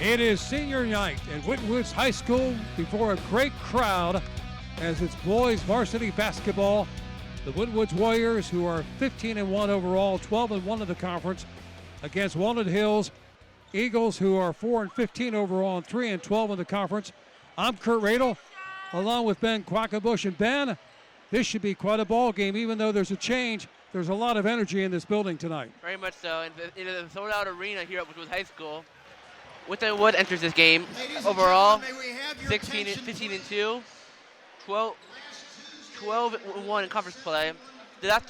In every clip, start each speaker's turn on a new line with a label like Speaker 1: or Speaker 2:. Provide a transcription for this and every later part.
Speaker 1: It is senior night at Winton Woods High School before a great crowd as it's boys varsity basketball. The Winton Woods Warriors, who are 15-1 overall, 12-1 in the conference, against Walnut Hills Eagles, who are 4-15 overall and 3-12 in the conference. I'm Kurt Radel, along with Ben Quackenbush. And Ben, this should be quite a ball game, even though there's a change. There's a lot of energy in this building tonight.
Speaker 2: Very much so. In the sold-out arena here at Winton Woods High School, Winton Woods enters this game overall 15-2, 12-1 in conference play. The last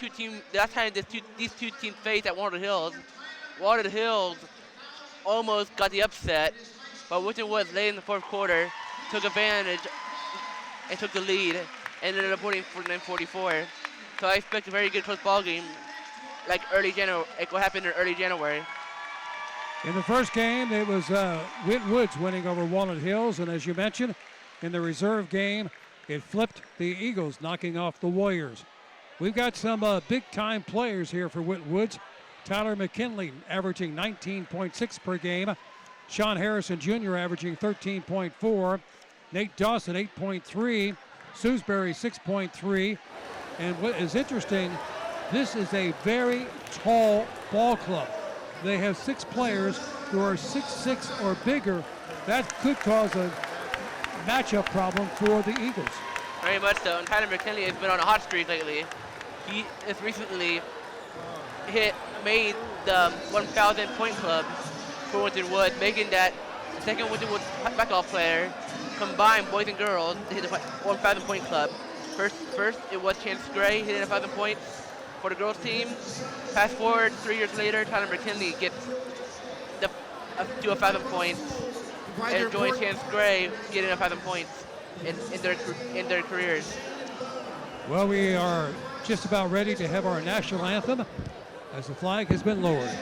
Speaker 2: time these two teams faced at Walnut Hills almost got the upset, but Winton Woods late in the fourth quarter took advantage and took the lead and ended up winning 49-44. So I expect a very good close ball game, like what happened in early January.
Speaker 1: In the first game, it was Winton Woods winning over Walnut Hills, and as you mentioned, in the reserve game, it flipped the Eagles, knocking off the Warriors. We've got some big-time players here for Winton Woods. Tyler McKinley averaging 19.6 per game. Sean Harrison Jr. averaging 13.4. Nate Dawson 8.3. Sewsbury 6.3. And what is interesting, this is a very tall ball club. They have 6 players who are 6'6" or bigger. That could cause a matchup problem for the Eagles.
Speaker 2: Very much so. And Tyler McKinley has been on a hot streak lately. He has recently made the 1,000 point club for Winton Woods, making that second Winton Woods basketball player combined boys and girls to hit the 1,000 point club. First it was Chance Gray hitting 1,000 points for the girls team. Fast forward 3 years later, Tyler McKinley gets to 1,000 points and joins Chance Gray getting 1,000 points in their careers.
Speaker 1: Well, we are just about ready to have our national anthem as the flag has been lowered.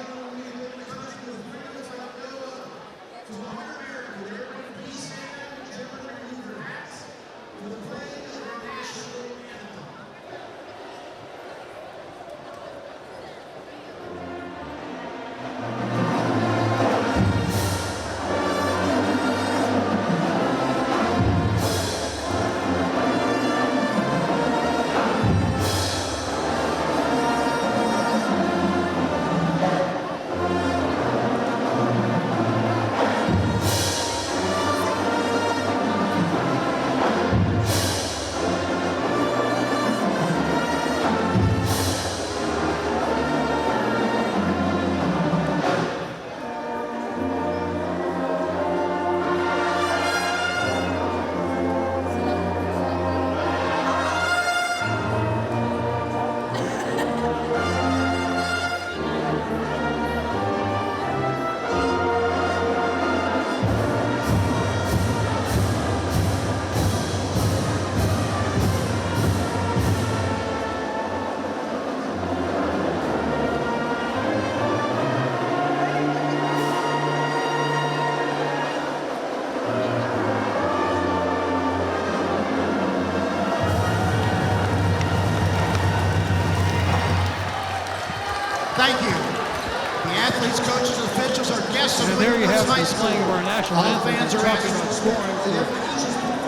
Speaker 3: Thank you. The athletes, coaches, and officials are guests of
Speaker 1: Winton Woods
Speaker 3: High School.
Speaker 1: Playing of our national
Speaker 3: All
Speaker 1: anthem.
Speaker 3: fans are
Speaker 1: Talking
Speaker 3: asked
Speaker 1: about scoring for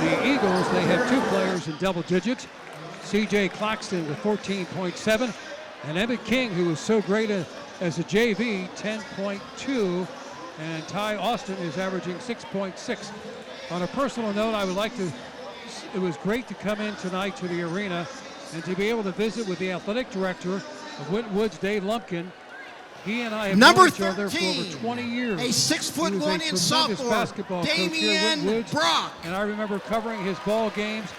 Speaker 1: the Eagles, they have 2 players in double digits. C.J. Claxton with 14.7, and Emmett King, who was so great as a JV, 10.2, and Ty Austin is averaging 6.6. On a personal note, I would like to, it was great to come in tonight to the arena and to be able to visit with the athletic director of Winton Woods, Dave Lumpkin. He and I have known each other for over 20 years.
Speaker 3: A 6'1" sophomore,
Speaker 1: basketball coach here at Winton Woods,
Speaker 3: Brock.
Speaker 1: and I remember covering his ball games,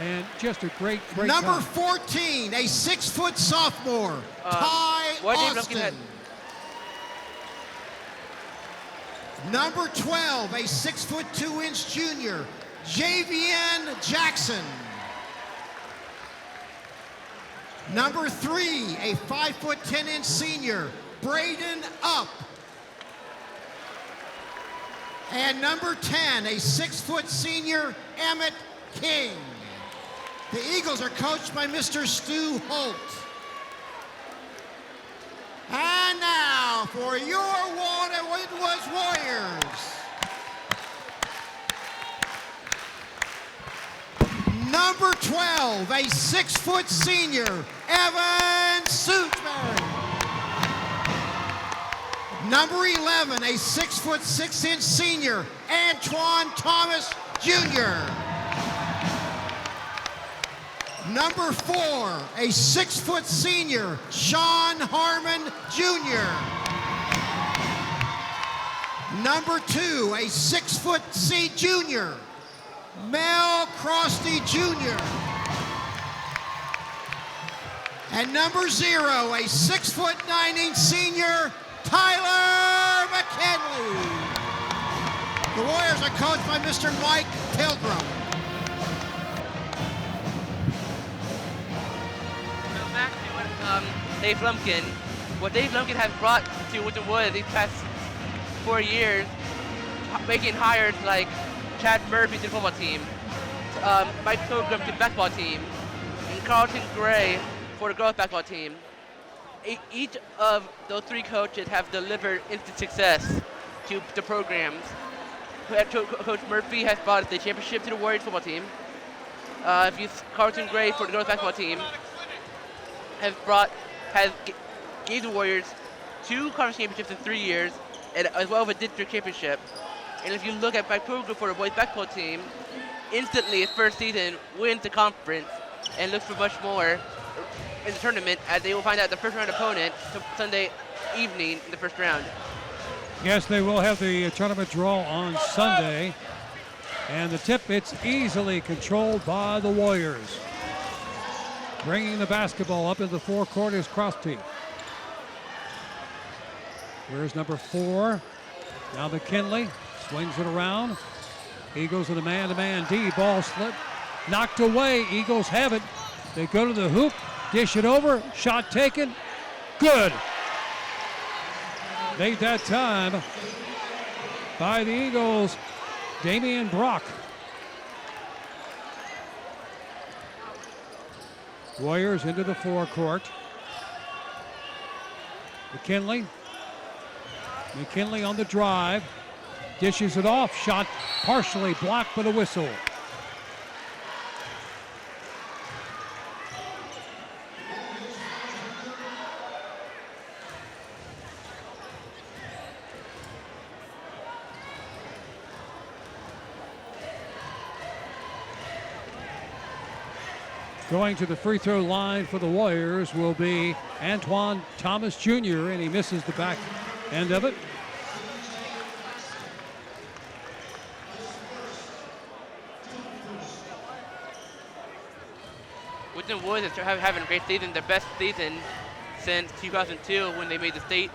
Speaker 1: and just a great
Speaker 3: Number
Speaker 1: time.
Speaker 3: 14, a 6' sophomore, Ty Austin. Number 12, a 6'2" junior, Javian Jackson. Number 3, a 5'10" senior, Braden Up. And number 10, a 6' senior, Emmett King. The Eagles are coached by Mr. Stu Holt. And now for your Winton Woods Warriors, Number 12, a 6-foot senior, Evan Sootsbury. Number 11, a 6-foot 6-inch senior, Antoine Thomas Jr. Number 4, a 6-foot senior, Sean Harmon Jr. Number 2, a 6-foot junior, Mel Crosty Jr. And number 0, a 6-foot 9-inch senior, Tyler McKinley. The Warriors are coached by Mr. Mike Pilgrim.
Speaker 2: So back to what Dave Lumpkin. What Dave Lumpkin has brought to Winton Woods these past 4 years, making hires like Chad Murphy to the football team, Mike Pilgrim to the basketball team, and Carlton Gray for the girls basketball team. Each of those 3 coaches have delivered instant success to the programs. Coach Murphy has brought the championship to the Warriors football team. Carlton Gray for the girls basketball team gave the Warriors 2 conference championships in 3 years, and as well as a district championship. And if you look at Mike Pilgrim for the boys basketball team, instantly his first season wins the conference and looks for much more in the tournament, as they will find out the first round opponent Sunday evening in the first round.
Speaker 1: Yes, they will have the tournament draw on Sunday. And the tip, it's easily controlled by the Warriors. Bringing the basketball up into the forecourt is Crosty. Here's number 4. Now McKinley swings it around. Eagles in a man-to-man D. Ball slip. Knocked away. Eagles have it. They go to the hoop. Dish it over. Shot taken. Good. Made that time by the Eagles. Damian Brock. Warriors into the forecourt. McKinley on the drive. Dishes it off. Shot partially blocked with a whistle. Going to the free throw line for the Warriors will be Antoine Thomas Jr., and he misses the back end of it.
Speaker 2: Winton Woods is having a great season, their best season since 2002 when they made the state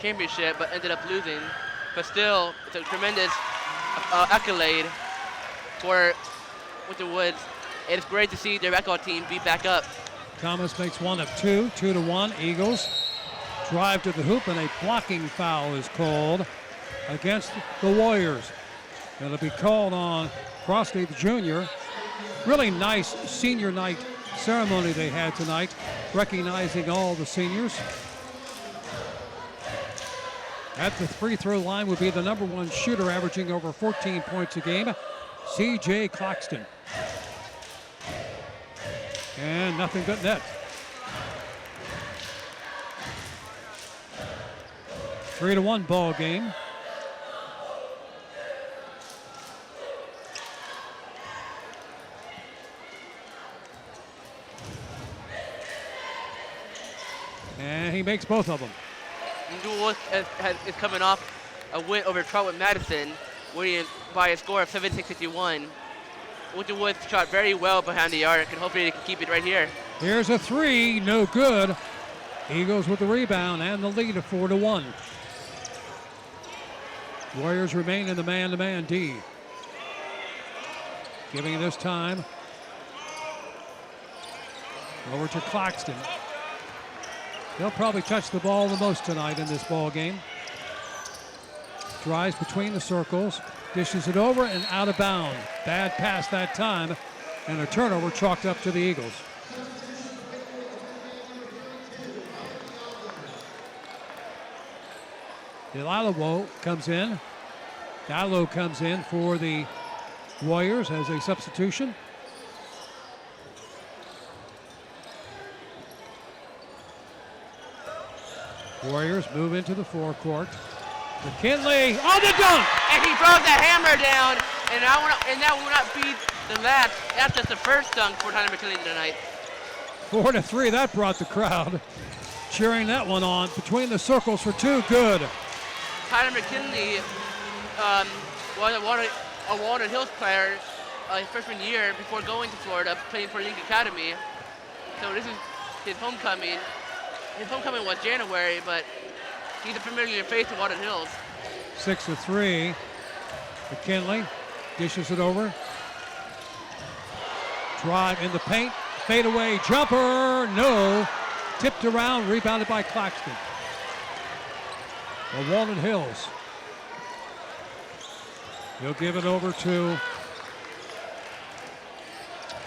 Speaker 2: championship but ended up losing. But still, it's a tremendous accolade for Winton Woods. It's great to see their basketball team be back up.
Speaker 1: Thomas makes one of 2, 2-1. Eagles drive to the hoop, and a blocking foul is called against the Warriors. It'll be called on Crosty the Jr. Really nice senior night ceremony they had tonight, recognizing all the seniors. At the free throw line would be the number 1 shooter, averaging over 14 points a game, C.J. Claxton. And nothing but net. 3-1 ball game. And he makes both of them.
Speaker 2: Winton is coming off a win over Trotwood Madison, winning by a score of 76-51. Winton Woods shot very well behind the arc, and hopefully they can keep it right here.
Speaker 1: Here's a 3, no good. Eagles with the rebound and the lead of 4-1. Warriors remain in the man-to-man D. Giving it this time over to Claxton. They'll probably touch the ball the most tonight in this ball game. Drives between the circles. Dishes it over and out of bounds. Bad pass that time, and a turnover chalked up to the Eagles. Diallo comes in. Diallo comes in for the Warriors as a substitution. Warriors move into the forecourt. McKinley on the dunk!
Speaker 2: And he brought the hammer down, and that will not be the last. That's just the first dunk for Tyler McKinley tonight.
Speaker 1: 4-3, that brought the crowd cheering that one on. Between the circles for two, good.
Speaker 2: Tyler McKinley was a Walnut Hills player his freshman year before going to Florida, playing for Link Academy. So this is his homecoming. His homecoming was January, but he's a familiar face to Walnut Hills.
Speaker 1: 6-3. McKinley dishes it over. Drive in the paint. Fadeaway jumper. No. Tipped around. Rebounded by Claxton. The Walnut Hills. He'll give it over to,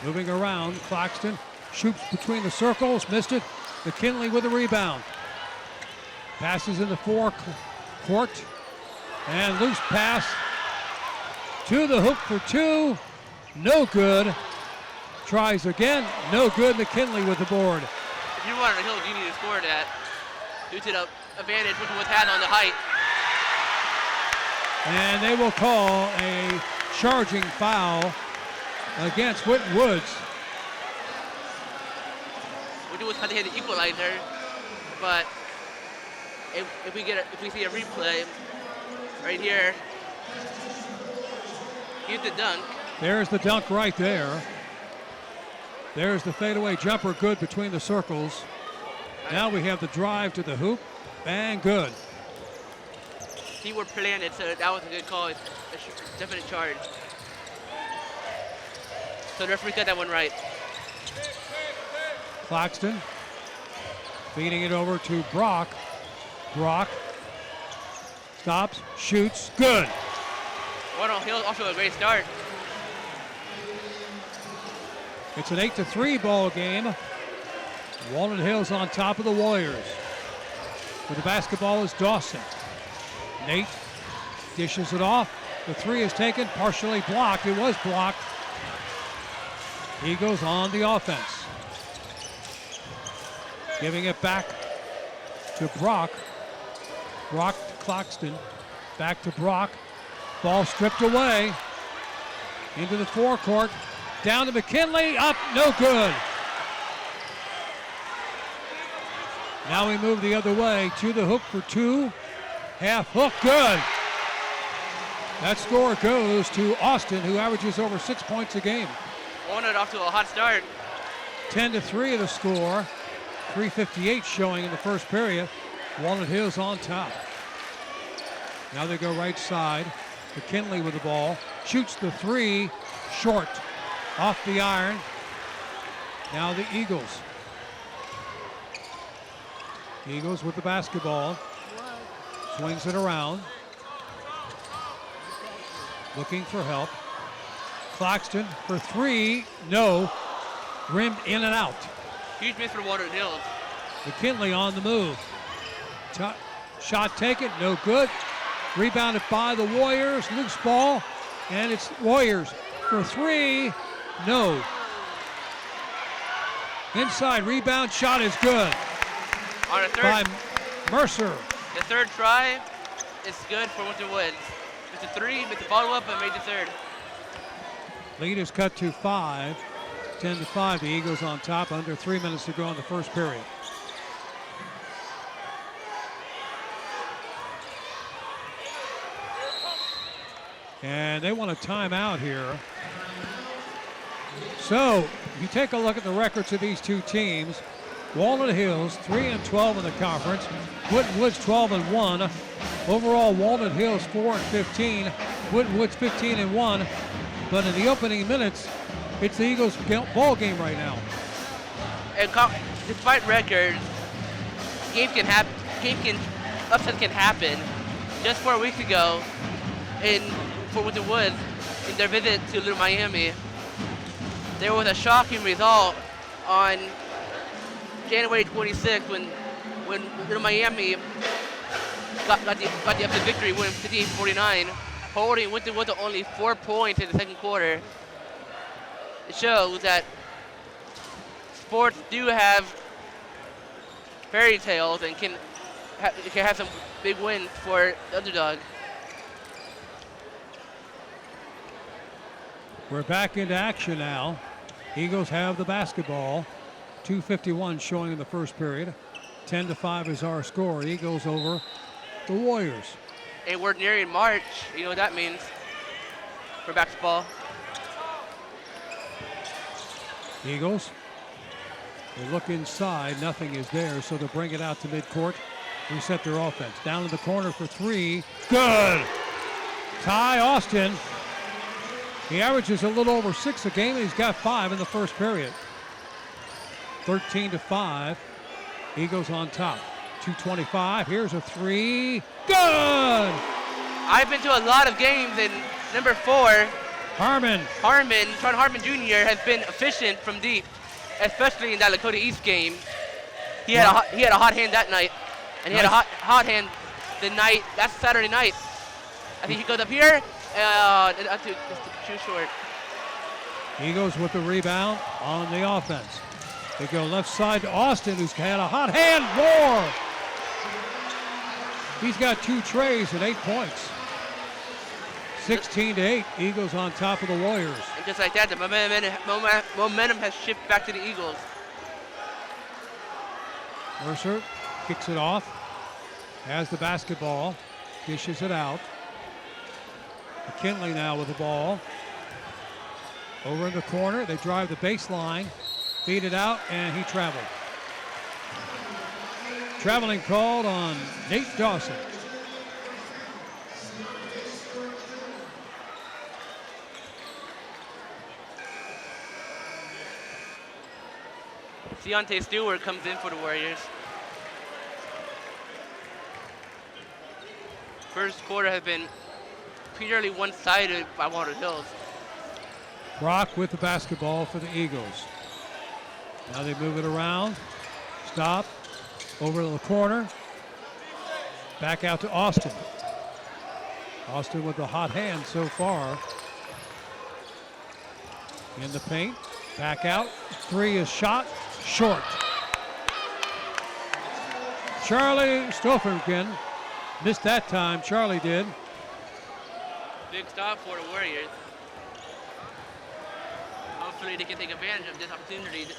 Speaker 1: moving around, Claxton. Shoots between the circles. Missed it. McKinley with a rebound. Passes in the forecourt. And loose pass to the hoop for two. No good. Tries again. No good. McKinley with the board.
Speaker 2: If you want to Hills, you need to score that due to the advantage which was had on the height.
Speaker 1: And they will call a charging foul against Winton Woods.
Speaker 2: Winton Woods had to hit the equalizer, but if we see a replay right here, here's the dunk.
Speaker 1: There's the dunk right there. There's the fadeaway jumper, good between the circles. Now we have the drive to the hoop, and good.
Speaker 2: He were planted, so that was a good call. It's a definite charge. So the referee got that one right.
Speaker 1: Claxton feeding it over to Brock. Brock stops, shoots, good.
Speaker 2: Walnut Hills off to a great start.
Speaker 1: It's an 8-3 ball game. Walnut Hills on top of the Warriors. With the basketball is Dawson. Nate dishes it off. The three is taken, partially blocked. It was blocked. Eagles on the offense. Giving it back to Brock. Brock to Claxton. Back to Brock. Ball stripped away. Into the forecourt. Down to McKinley. Up. No good. Now we move the other way to the hook for two. Half hook. Good. That score goes to Austin, who averages over 6 points a game.
Speaker 2: Walnut off to a hot start.
Speaker 1: 10-3 the score. 3:58 showing in the first period. Walnut Hills on top. Now they go right side. McKinley with the ball. Shoots the three. Short. Off the iron. Now the Eagles. Eagles with the basketball. Swings it around. Looking for help. Claxton for three. No. Rimmed in and out.
Speaker 2: Huge miss for Walnut Hills.
Speaker 1: McKinley on the move. Shot taken, no good. Rebounded by the Warriors. Loose ball. And it's Warriors for three. No. Inside rebound shot is good.
Speaker 2: On a third,
Speaker 1: By Mercer.
Speaker 2: the third try is good for Winton Woods. Missed the three, missed the follow-up, and made the third.
Speaker 1: Lead is cut to 5. 10-5, the Eagles on top. Under 3 minutes to go in the first period. And they want a timeout here. So, you take a look at the records of these two teams. Walnut Hills 3-12 in the conference. Winton Woods 12-1. Overall, Walnut Hills 4-15. Winton Woods 15-1. But in the opening minutes, it's the Eagles' ball game right now.
Speaker 2: And despite records, upsets can happen. Just 4 weeks ago, for Winton Woods, in their visit to Little Miami, there was a shocking result on January 26th when Little Miami got the upset victory, winning 58-49, holding Winton Woods to only 4 points in the second quarter. It shows that sports do have fairy tales and can have some big wins for the underdog.
Speaker 1: We're back into action now. Eagles have the basketball. 2:51 showing in the first period. 10-5 is our score. Eagles over the Warriors.
Speaker 2: And we're nearing March. You know what that means for basketball.
Speaker 1: Eagles, they look inside. Nothing is there, so they'll bring it out to midcourt. Reset their offense. Down in the corner for three. Good. Ty Austin. He averages a little over 6 a game, and he's got 5 in the first period. 13-5. Eagles on top. 2:25. Here's a three. Good.
Speaker 2: I've been to a lot of games, and number 4, Sean Harmon Jr. has been efficient from deep, especially in that Lakota East game. He had a hot hand that night, and he had a hot hand that's Saturday night. I think he goes up here, that's too short.
Speaker 1: Eagles with the rebound on the offense. They go left side to Austin, who's had a hot hand. More. He's got 2 trays and 8 points. 16-8. Eagles on top of the Warriors.
Speaker 2: And just like that, the momentum has shifted back to the Eagles.
Speaker 1: Mercer kicks it off. Has the basketball. Dishes it out. McKinley now with the ball. Over in the corner. They drive the baseline. Feed it out, and he traveled. Traveling called on Nate Dawson.
Speaker 2: Deontay Stewart comes in for the Warriors. First quarter has been purely one-sided by Walnut Hills.
Speaker 1: Brock with the basketball for the Eagles. Now they move it around. Stop. Over to the corner. Back out to Austin. Austin with the hot hand so far. In the paint. Back out. 3 is shot. Short. Charlie Stoffengen missed that time. Charlie did.
Speaker 2: Big stop for the Warriors. Hopefully they can take advantage of this opportunity to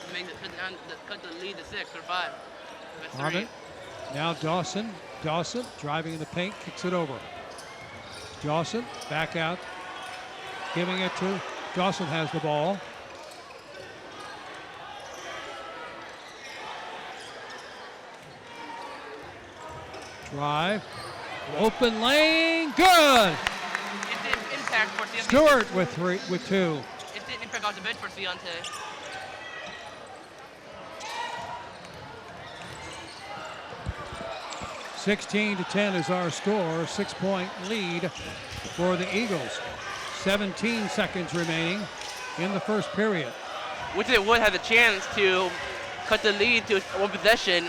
Speaker 2: cut the lead to 6 or 5. That's 3.
Speaker 1: Now Dawson. Dawson driving in the paint, kicks it over. Dawson back out, giving it to Dawson has the ball. Drive. Open lane. Good.
Speaker 2: It didn't impact for CFC.
Speaker 1: Stewart with 2.
Speaker 2: It didn't impact off the bench for Deontay.
Speaker 1: (16-10) is our score. 6-point lead for the Eagles. 17 seconds remaining in the first period.
Speaker 2: Winton would have a chance to cut the lead to 1 possession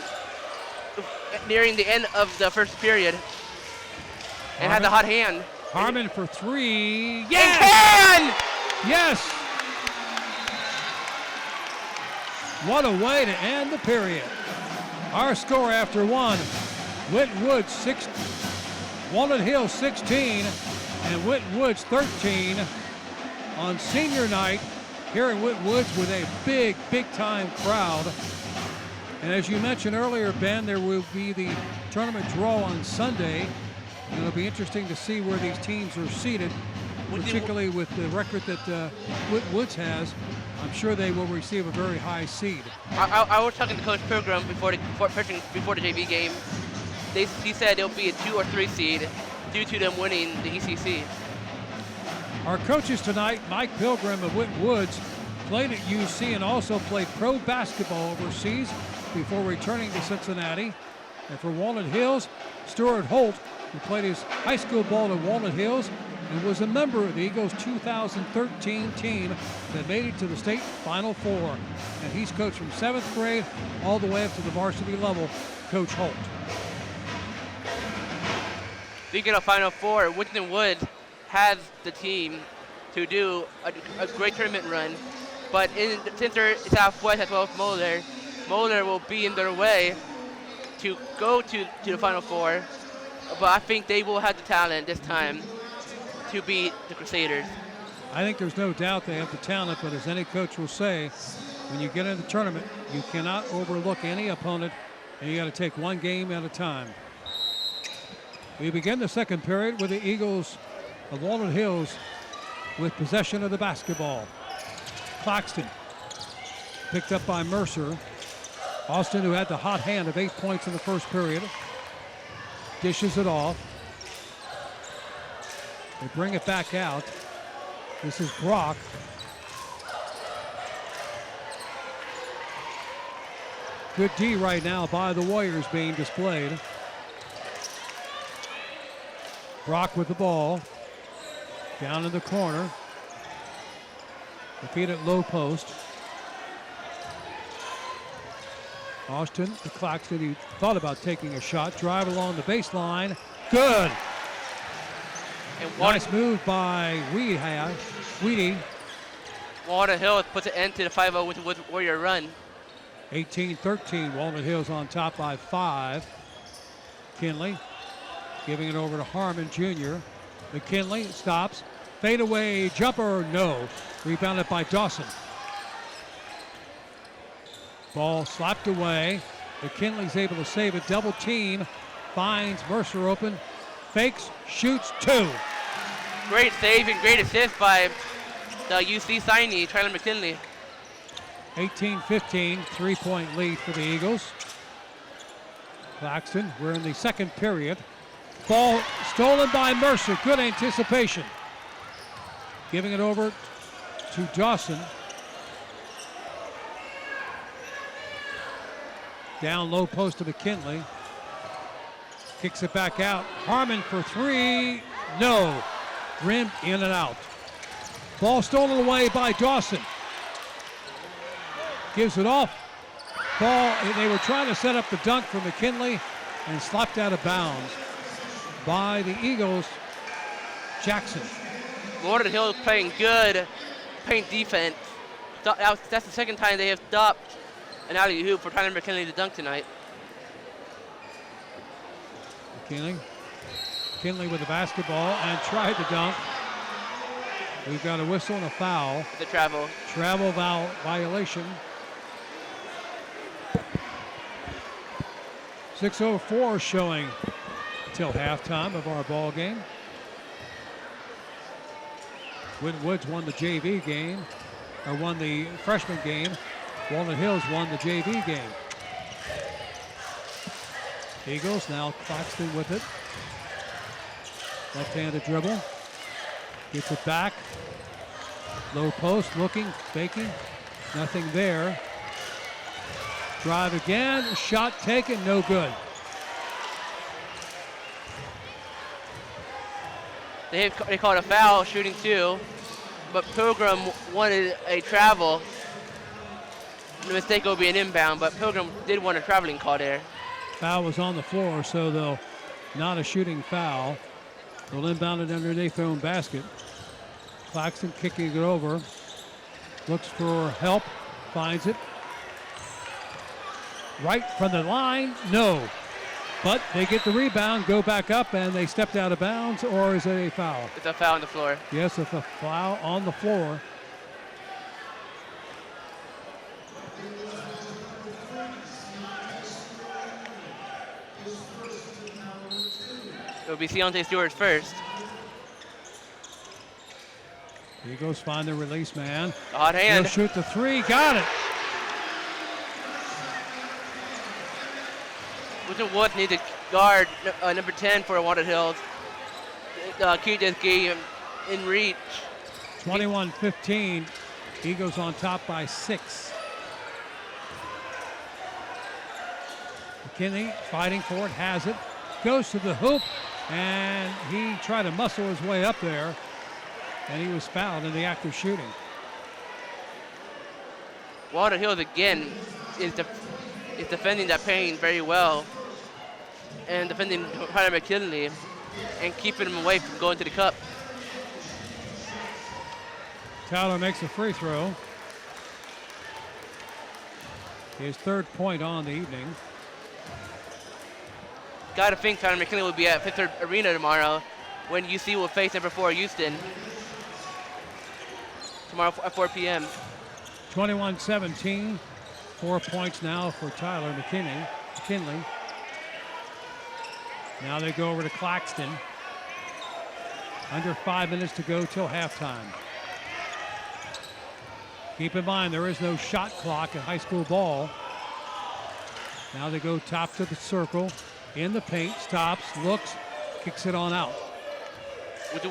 Speaker 2: nearing the end of the first period. And had the hot hand.
Speaker 1: Harmon for 3.
Speaker 2: Yes! Can!
Speaker 1: Yes! What a way to end the period. Our score after 1. Winton Woods 6, Walnut Hills 16, and Winton Woods 13 on senior night here in Winton Woods with a big time crowd. And as you mentioned earlier, Ben, there will be the tournament draw on Sunday. And it'll be interesting to see where these teams are seated, particularly with the record that Winton Woods has. I'm sure they will receive a very high seed.
Speaker 2: I was talking to Coach Pilgrim before the JV game. He said it'll be a 2 or 3 seed due to them winning the ECC.
Speaker 1: Our coaches tonight, Mike Pilgrim of Winton Woods, played at UC and also played pro basketball overseas before returning to Cincinnati. And for Walnut Hills, Stuart Holt, who played his high school ball at Walnut Hills and was a member of the Eagles 2013 team that made it to the state Final Four. And he's coached from 7th grade all the way up to the varsity level, Coach Holt.
Speaker 2: Speaking of Final Four, Winton Woods has the team to do a great tournament run. But since they're Southwest as well as Moeller will be in their way to go to the Final Four, but I think they will have the talent this time to beat the Crusaders.
Speaker 1: I think there's no doubt they have the talent, but as any coach will say, when you get in the tournament, you cannot overlook any opponent, and you got to take one game at a time. We begin the second period with the Eagles of Walnut Hills with possession of the basketball. Claxton picked up by Mercer. Austin, who had the hot hand of 8 points in the first period, dishes it off. They bring it back out. This is Brock. Good D right now by the Warriors being displayed. Brock with the ball. Down in the corner. The feed at low post. Austin to Claxton. He thought about taking a shot. Drive along the baseline. Good.
Speaker 2: And
Speaker 1: Nice move by Weedy.
Speaker 2: Walnut Hills puts an end to the 5-0 with Warrior run.
Speaker 1: 18-13. Walnut Hills on top by 5. Kinley giving it over to Harmon Jr. McKinley stops. Fadeaway jumper, no. Rebounded by Dawson. Ball slapped away. McKinley's able to save it. Double team. Finds Mercer open. Fakes, shoots, 2.
Speaker 2: Great save and great assist by the UC signee, Tyler McKinley.
Speaker 1: 18-15, 3-point lead for the Eagles. Claxton, we're in the second period. Ball stolen by Mercer. Good anticipation. Giving it over to Dawson. Down low post to McKinley. Kicks it back out. Harmon for 3. No. Rim in and out. Ball stolen away by Dawson. Gives it off. Ball, they were trying to set up the dunk for McKinley and slapped out of bounds by the Eagles. Jackson.
Speaker 2: Walnut Hills playing good paint defense. That's the second time they have stopped an alley-oop for Tyler McKinley to dunk tonight.
Speaker 1: McKinley with the basketball and tried to dunk. We've got a whistle and a foul.
Speaker 2: The travel.
Speaker 1: Travel violation. 6:04 showing till halftime of our ball game. Winton Woods won the JV game, or won the freshman game. Walnut Hills won the JV game. Eagles now Claxton with it. Left-handed dribble. Gets it back. Low post, looking, faking. Nothing there. Drive again. Shot taken, no good.
Speaker 2: They called a foul, shooting 2, but Pilgrim wanted a travel. The mistake will be an inbound, but Pilgrim did want a traveling call there.
Speaker 1: Foul was on the floor, so they'll not a shooting foul. They'll inbound it underneath their own basket. Claxton kicking it over. Looks for help, finds it. Right from the line, no. But they get the rebound, go back up, and they stepped out of bounds, or is it a foul?
Speaker 2: It's a foul on the floor.
Speaker 1: Yes, it's a foul on the floor.
Speaker 2: It'll be Keontae Stewart's first.
Speaker 1: Eagles find the release man.
Speaker 2: A hot hand.
Speaker 1: He'll shoot the 3, got it.
Speaker 2: Winton Woods need to guard number 10 for Walnut Hills. Keep this game in reach.
Speaker 1: 21-15. Eagles on top by 6. McKinney fighting for it, has it. Goes to the hoop, and he tried to muscle his way up there, and he was fouled in the act of shooting.
Speaker 2: Walnut Hills again is defending that paint very well, and defending Tyler McKinley and keeping him away from going to the cup.
Speaker 1: Tyler makes a free throw. His third point on the evening.
Speaker 2: Gotta think Tyler McKinley will be at Fifth Third Arena tomorrow when UC will face number 4 Houston. Tomorrow at 4 p.m.
Speaker 1: 21-17. 4 points now for Tyler McKinley. Now they go over to Claxton. Under 5 minutes to go till halftime. Keep in mind, there is no shot clock in high school ball. Now they go top to the circle. In the paint, stops, looks, kicks it on out.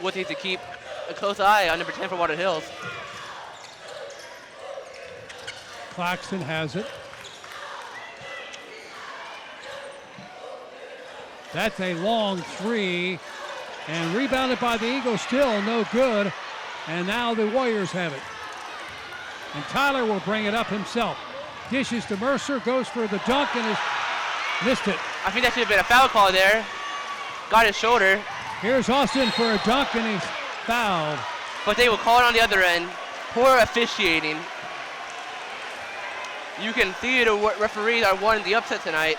Speaker 2: Wood needs to keep a close eye on number 10 for Walnut Hills.
Speaker 1: Claxton has it. That's a long three, and rebounded by the Eagles, still no good. And now the Warriors have it. And Tyler will bring it up himself. Dishes to Mercer, goes for the dunk, and has missed it.
Speaker 2: I think that should have been a foul call there. Got his shoulder.
Speaker 1: Here's Austin for a dunk, and he's fouled.
Speaker 2: But they will call it on the other end. Poor officiating. You can see the referees are wanting the upset tonight.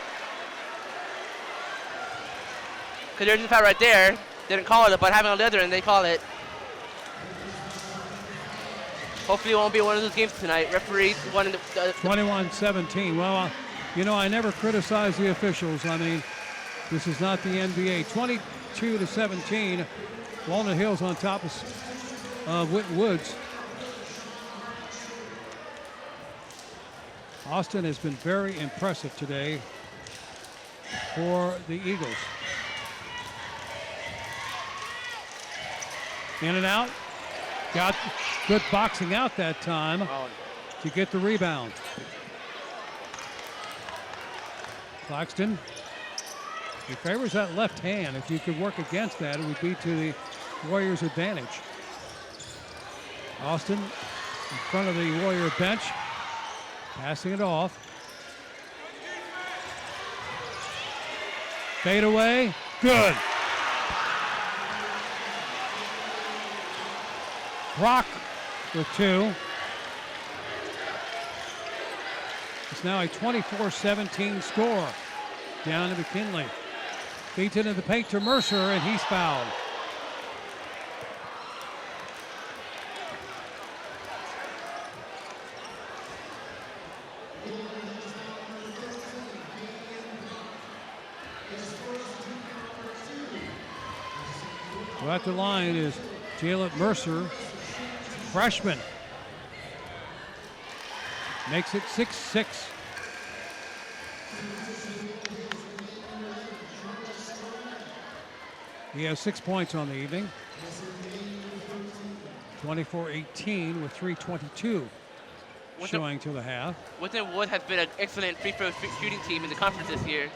Speaker 2: Because there's a foul right there. Didn't call it, but having on the other end, they call it. Hopefully it won't be one of those games tonight. Referees wanting the
Speaker 1: 21-17. Well, you know, I never criticize the officials. I mean, this is not the NBA. 22-17. Walnut Hills on top of Winton Woods. Austin has been very impressive today for the Eagles. In and out. Got good boxing out that time to get the rebound. Claxton, he favors that left hand. If you could work against that, it would be to the Warriors' advantage. Austin in front of the Warrior bench, passing it off. Fade away, good. Brock with 2. It's now a 24-17 score. Down to McKinley. Feeds it in the paint to Mercer, and he's fouled. Well, at the line is Jalen Mercer, freshman. Makes it 6-6. He has 6 points on the evening. 24-18 with 3:22 showing to the half.
Speaker 2: Winton Wood has been an excellent free throw shooting team in the conference this year.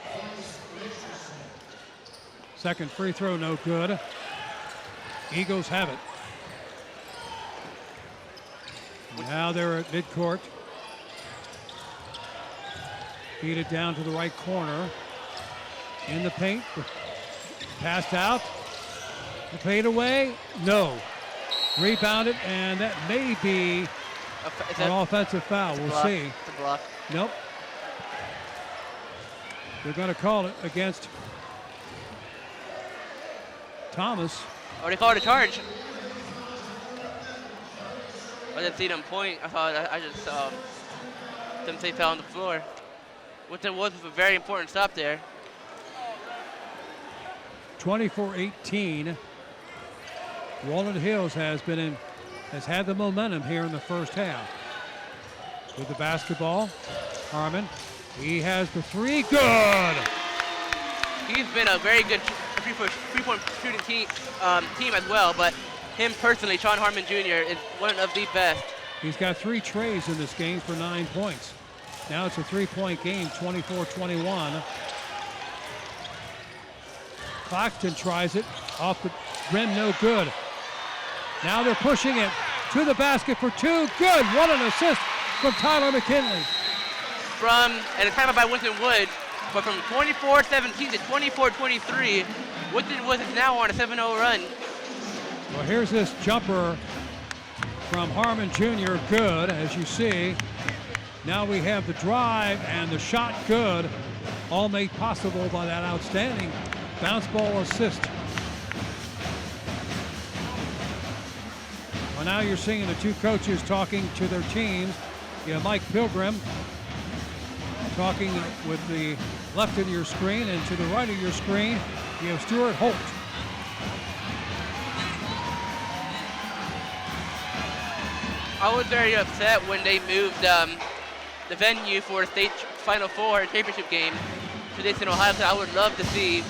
Speaker 1: Second free throw, no good. Eagles have it. Now they're at midcourt. Feed it down to the right corner. In the paint. Passed out. The fade away. No. Rebounded, and that may be an offensive foul. We'll see.
Speaker 2: It's a block.
Speaker 1: Nope. They're going to call it against Thomas.
Speaker 2: Oh, they called a charge. I didn't see them point. I just saw them say foul on the floor. Winton Woods was a very important stop there.
Speaker 1: 24-18. Walnut Hills has had the momentum here in the first half. With the basketball, Harmon. He has the three. Good.
Speaker 2: He's been a very good three-point shooting team as well, but him personally, Sean Harmon Jr., is one of the best.
Speaker 1: He's got 3 trays in this game for 9 points. Now it's a 3-point game, 24-21. Claxton tries it off the rim, no good. Now they're pushing it to the basket for 2. Good. What an assist from Tyler McKinley.
Speaker 2: And a timeout by Winton Wood, but from 24-17 to 24-23, Winton Wood is now on a 7-0 run.
Speaker 1: Well, here's this jumper from Harmon Jr. Good, as you see. Now we have the drive and the shot good all made possible by that outstanding bounce ball assist. Well, now you're seeing the two coaches talking to their teams. You have Mike Pilgrim talking with the left of your screen, and to the right of your screen, you have Stuart Holt.
Speaker 2: I was very upset when they moved the venue for the state Final Four championship game to Dayton, Ohio, because I would love to see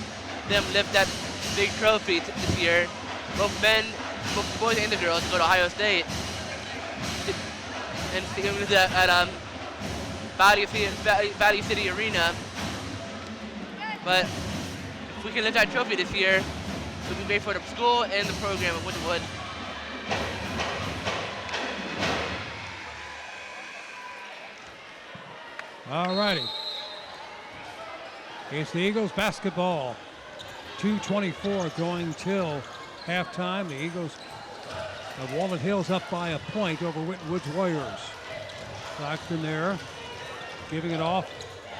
Speaker 2: them lift that big trophy this year. Both both boys and the girls go to Ohio State. And see them at Value City Arena. But if we can lift that trophy this year, it'll be great for the school and the program of Winton.
Speaker 1: All righty. It's the Eagles basketball. 2:24 going till halftime. The Eagles of Walnut Hills up by a point over Winton Woods Warriors. Claxton there, giving it off.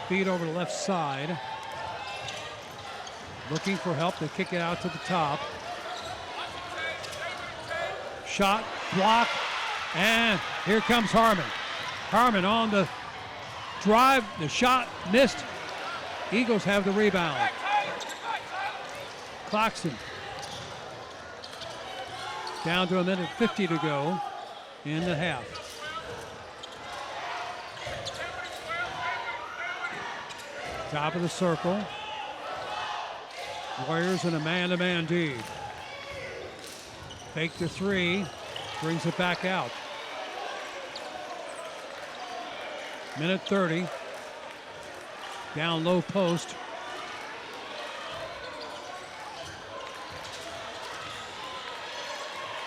Speaker 1: Feed over the left side. Looking for help. They kick it out to the top. Shot, block, and here comes Harmon. Harmon on the drive, the shot missed. Eagles have the rebound. Claxton. Down to 1:50 to go in the half. Top of the circle. Warriors in a man-to-man D. Fake the three, brings it back out. Minute 30. Down low post.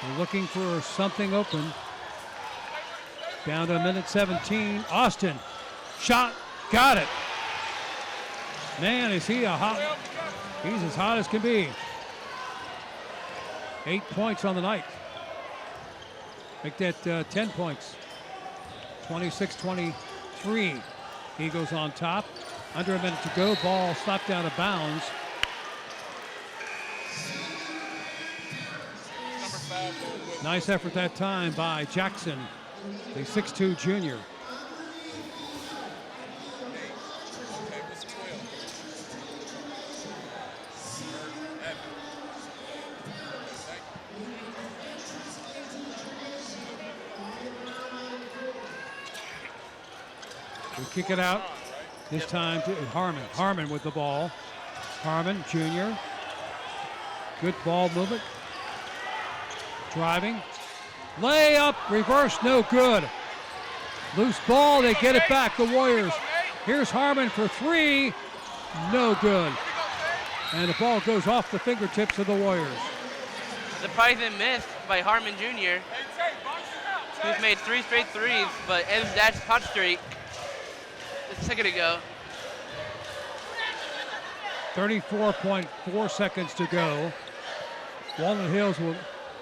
Speaker 1: They're looking for something open. Down to 1:17. Austin. Shot. Got it. Man, is he a hot. He's as hot as can be. 8 points on the night. Make that 10 points. 26-23. Eagles on top. Under a minute to go. Ball slapped out of bounds. Nice effort that time by Jackson, the 6'2" junior. We kick it out. This time to Harmon. Harmon with the ball. Harmon, junior. Good ball movement. Driving. Layup. Reverse. No good. Loose ball. They get it back. The Warriors. Here's Harmon for three. No good. And the ball goes off the fingertips of the Warriors.
Speaker 2: Surprising miss by Harmon Jr., who's made 3 straight threes, but ends that hot streak a second ago.
Speaker 1: 34.4 seconds to go. Walnut Hills will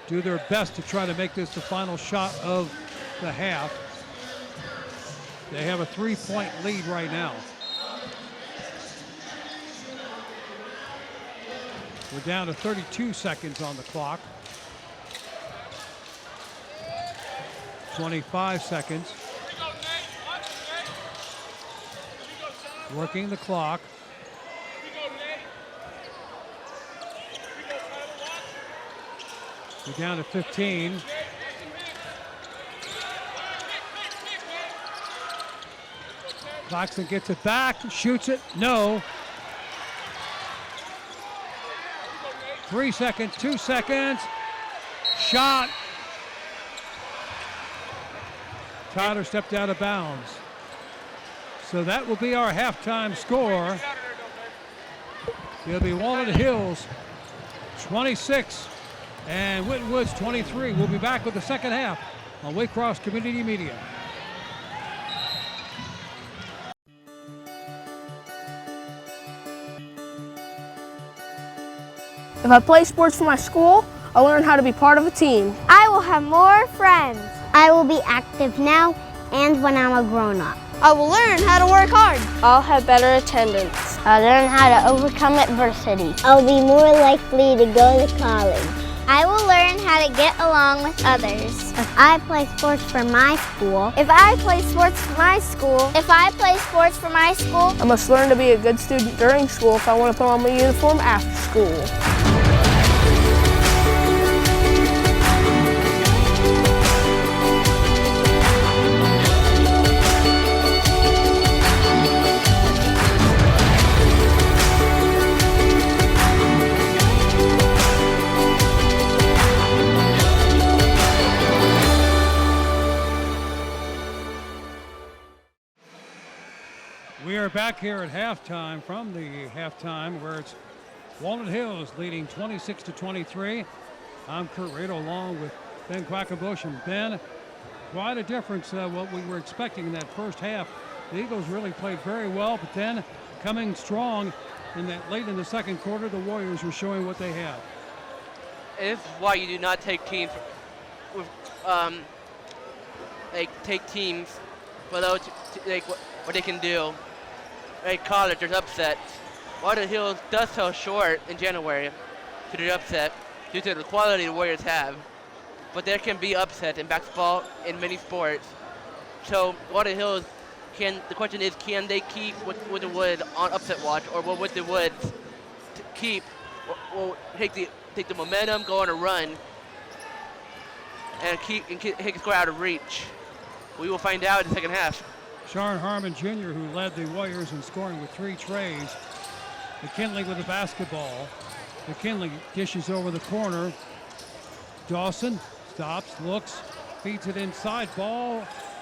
Speaker 1: do their best to try to make this the final shot of the half. They have a 3-point lead right now. We're down to 32 seconds on the clock. 25 seconds. Working the clock. We're down to 15. Claxton gets it back, shoots it, no. 3 seconds, 2 seconds. Shot. Tyler stepped out of bounds. So that will be our halftime score. It'll be Walnut Hills 26 and Winton Woods 23. We'll be back with the second half on Waycross Community Media.
Speaker 4: If I play sports for my school, I'll learn how to be part of a team.
Speaker 5: I will have more friends. I will be active now and when I'm a grown-up.
Speaker 4: I will learn how to work hard.
Speaker 6: I'll have better attendance.
Speaker 5: Learn how to overcome adversity. I'll be more likely to go to college. I will learn how to get along with others. If I play sports for my school. If I play sports for my school. If I play sports for my school.
Speaker 4: I must learn to be a good student during school if I want to put on my uniform after school.
Speaker 1: We are back here at halftime from the halftime where it's Walnut Hills leading 26-23. I'm Kurt Rado along with Ben Quackenbush. And Ben, quite a difference what we were expecting in that first half. The Eagles really played very well, but then coming strong in that late in the second quarter, the Warriors were showing what they have.
Speaker 2: And this is why you do not take teams with, take teams below what they can do. Like college, there's upsets. Walnut Hills does fell short in January to the upset due to the quality the Warriors have. But there can be upsets in basketball in many sports. So Walnut Hills, the question is, can they keep with the Woods on upset watch, or will the Woods keep, will take the momentum, go on a run, and take a score out of reach? We will find out in the second half.
Speaker 1: Sean Harmon Jr., who led the Warriors in scoring with 3 trays. McKinley with the basketball. McKinley dishes over the corner. Dawson stops, looks, feeds it inside.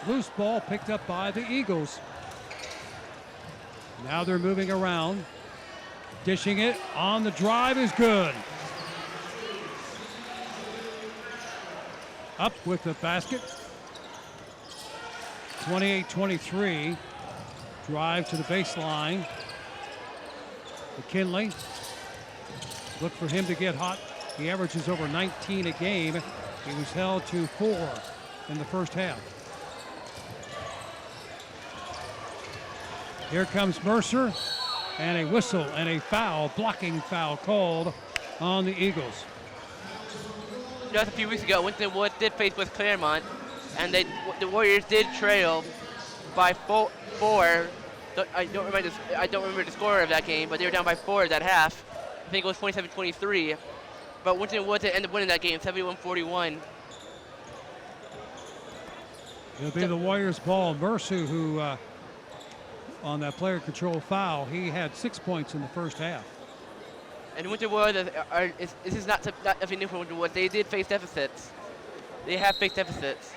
Speaker 1: Loose ball picked up by the Eagles. Now they're moving around. Dishing it on the drive is good. Up with the basket. 28-23, drive to the baseline. McKinley, look for him to get hot. He averages over 19 a game. He was held to 4 in the first half. Here comes Mercer, and a whistle and a foul, blocking foul called on the Eagles.
Speaker 2: Just a few weeks ago, Winton Woods did face with Claremont, and the Warriors did trail by 4. I don't remember the score of that game, but they were down by 4 at that half. I think it was 27-23. But Winton Woods ended up winning that game, 71-41.
Speaker 1: It'll be the Warriors' ball. Mercer, who on that player control foul, he had 6 points in the first half.
Speaker 2: And Winton Woods, this is not nothing new for Winton Woods. They did face deficits. They have faced deficits.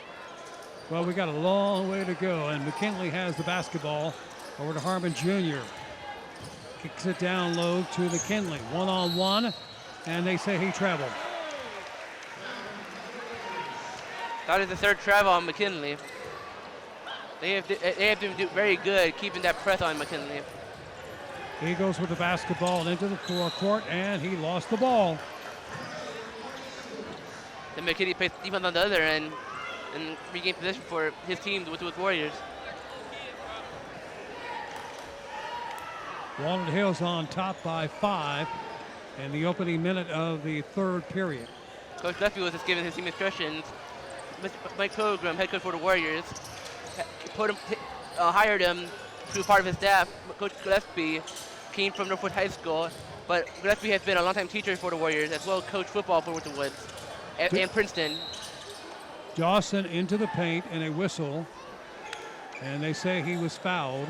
Speaker 1: Well, we got a long way to go, and McKinley has the basketball over to Harmon Jr. Kicks it down low to McKinley. 1-on-1, and they say he traveled.
Speaker 2: That is the third travel on McKinley. They have been very good keeping that press on McKinley.
Speaker 1: Eagles with the basketball into the forecourt, and he lost the ball.
Speaker 2: Then McKinney plays defense on the other end and regain position for his team with Warriors.
Speaker 1: Walnut Hills on top by 5 in the opening minute of the third period.
Speaker 2: Coach Gillespie was just giving his team instructions. Mike Pilgrim, head coach for the Warriors, hired him to be part of his staff. Coach Gillespie came from Northwood High School, but Gillespie has been a longtime teacher for the Warriors, as well as coach football for Winton Woods and Princeton.
Speaker 1: Dawson into the paint and a whistle, and they say he was fouled.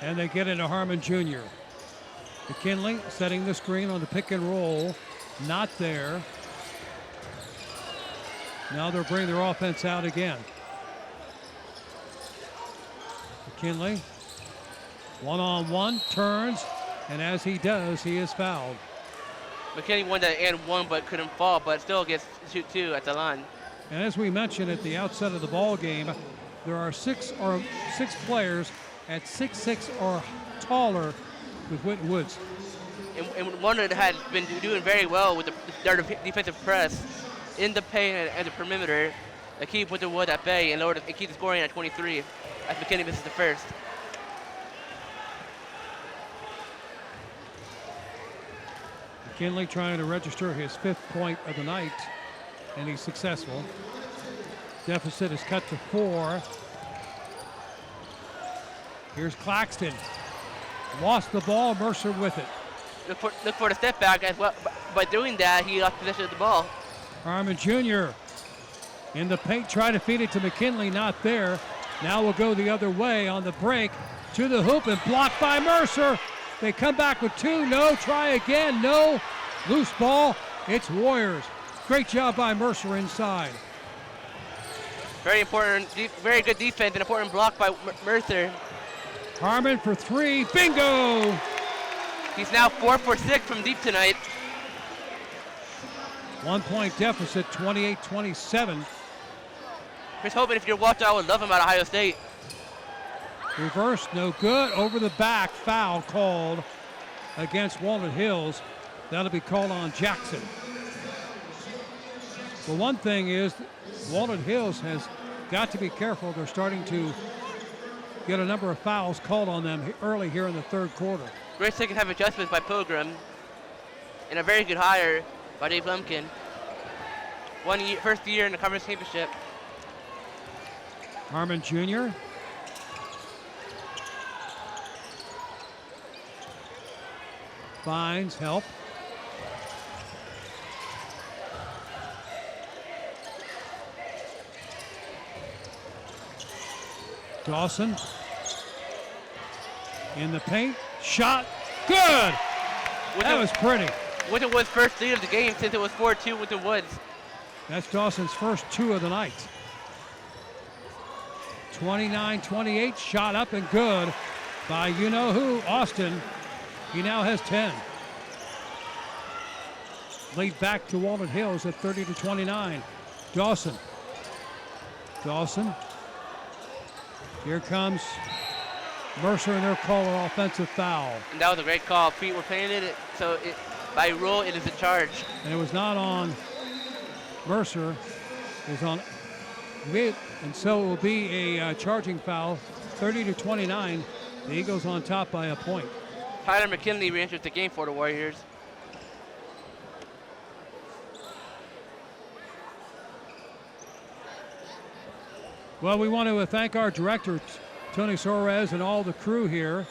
Speaker 1: And they get into Harmon Jr. McKinley setting the screen on the pick and roll. Not there. Now they'll bring their offense out again. McKinley, 1-on-1, turns, and as he does, he is fouled.
Speaker 2: McKinney won that and one, but couldn't fall, but still gets to shoot 2 at the line.
Speaker 1: And as we mentioned at the outset of the ball game, there are six players at 6'6" or taller with Winton Woods.
Speaker 2: And Walnut had been doing very well with their defensive press in the paint and the perimeter to keep Winton Woods at bay in order to keep the scoring at 23 as McKinley misses the first.
Speaker 1: McKinley trying to register his 5th point of the night, and he's successful. Deficit is cut to 4. Here's Claxton. Lost the ball, Mercer with it.
Speaker 2: Look for the step back as well. By doing that, he lost possession of the ball.
Speaker 1: Harmon Jr. in the paint, try to feed it to McKinley, not there. Now we'll go the other way on the break to the hoop and blocked by Mercer. They come back with 2, no, try again, no. Loose ball, it's Warriors. Great job by Mercer inside.
Speaker 2: Very important, very good defense, an important block by Mercer.
Speaker 1: Harmon for 3, bingo!
Speaker 2: He's now 4 for 6 from deep tonight.
Speaker 1: 1 point deficit, 28-27.
Speaker 2: Chris Hoban, if you're watching, I would love him at Ohio State.
Speaker 1: Reverse, no good. Over the back, foul called against Walnut Hills. That'll be called on Jackson. The one thing is, Walnut Hills has got to be careful. They're starting to get a number of fouls called on them early here in the 3rd quarter.
Speaker 2: Great second half adjustments by Pilgrim. And a very good hire by Dave Lumpkin. First year in the conference championship.
Speaker 1: Harmon Jr. Finds help. Dawson in the paint, shot, good. That was pretty.
Speaker 2: Winton Woods' first lead of the game since it was 4-2 Winton Woods.
Speaker 1: That's Dawson's first 2 of the night. 29-28, shot up and good by you-know-who, Austin. He now has 10. Lead back to Walnut Hills at 30-29. Dawson. Dawson. Here comes Mercer, and they're calling an offensive foul.
Speaker 2: And that was a great call. Feet were painted, so by rule, it is a charge.
Speaker 1: And it was not on Mercer. It was on Witt, and so it will be a charging foul. 30-29. The Eagles on top by a point.
Speaker 2: Tyler McKinley re-enters the game for the Warriors.
Speaker 1: Well, we want to thank our director, Tony Soares, and all the crew here.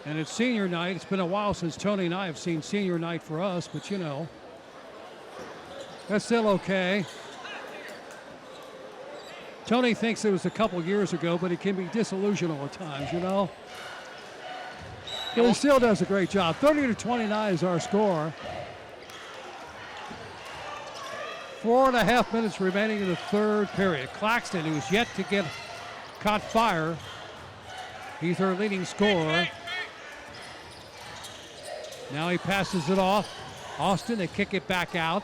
Speaker 1: And it's senior night. It's been a while since Tony and I have seen senior night for us, but you know, that's still okay. Tony thinks it was a couple years ago, but he can be disillusional at times, you know. But he still does a great job. 30-29 is our score. 4.5 minutes remaining in the 3rd period. Claxton, who's yet to get caught fire, he's their leading scorer. Now he passes it off. Austin, they kick it back out.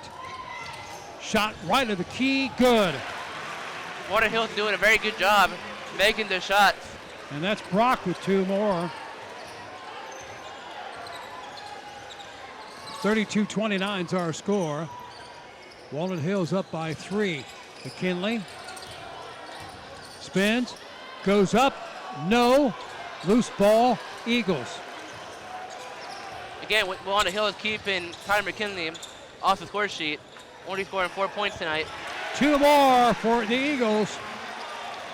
Speaker 1: Shot right of the key, good.
Speaker 2: Walnut Hills doing a very good job making the shots.
Speaker 1: And that's Brock with 2 more. 32-29 is our score. Walnut Hills up by 3. McKinley spins, goes up, no, loose ball, Eagles.
Speaker 2: Again, Walnut Hills keeping Tyler McKinley off the score sheet, only scoring 4 points tonight.
Speaker 1: 2 more for the Eagles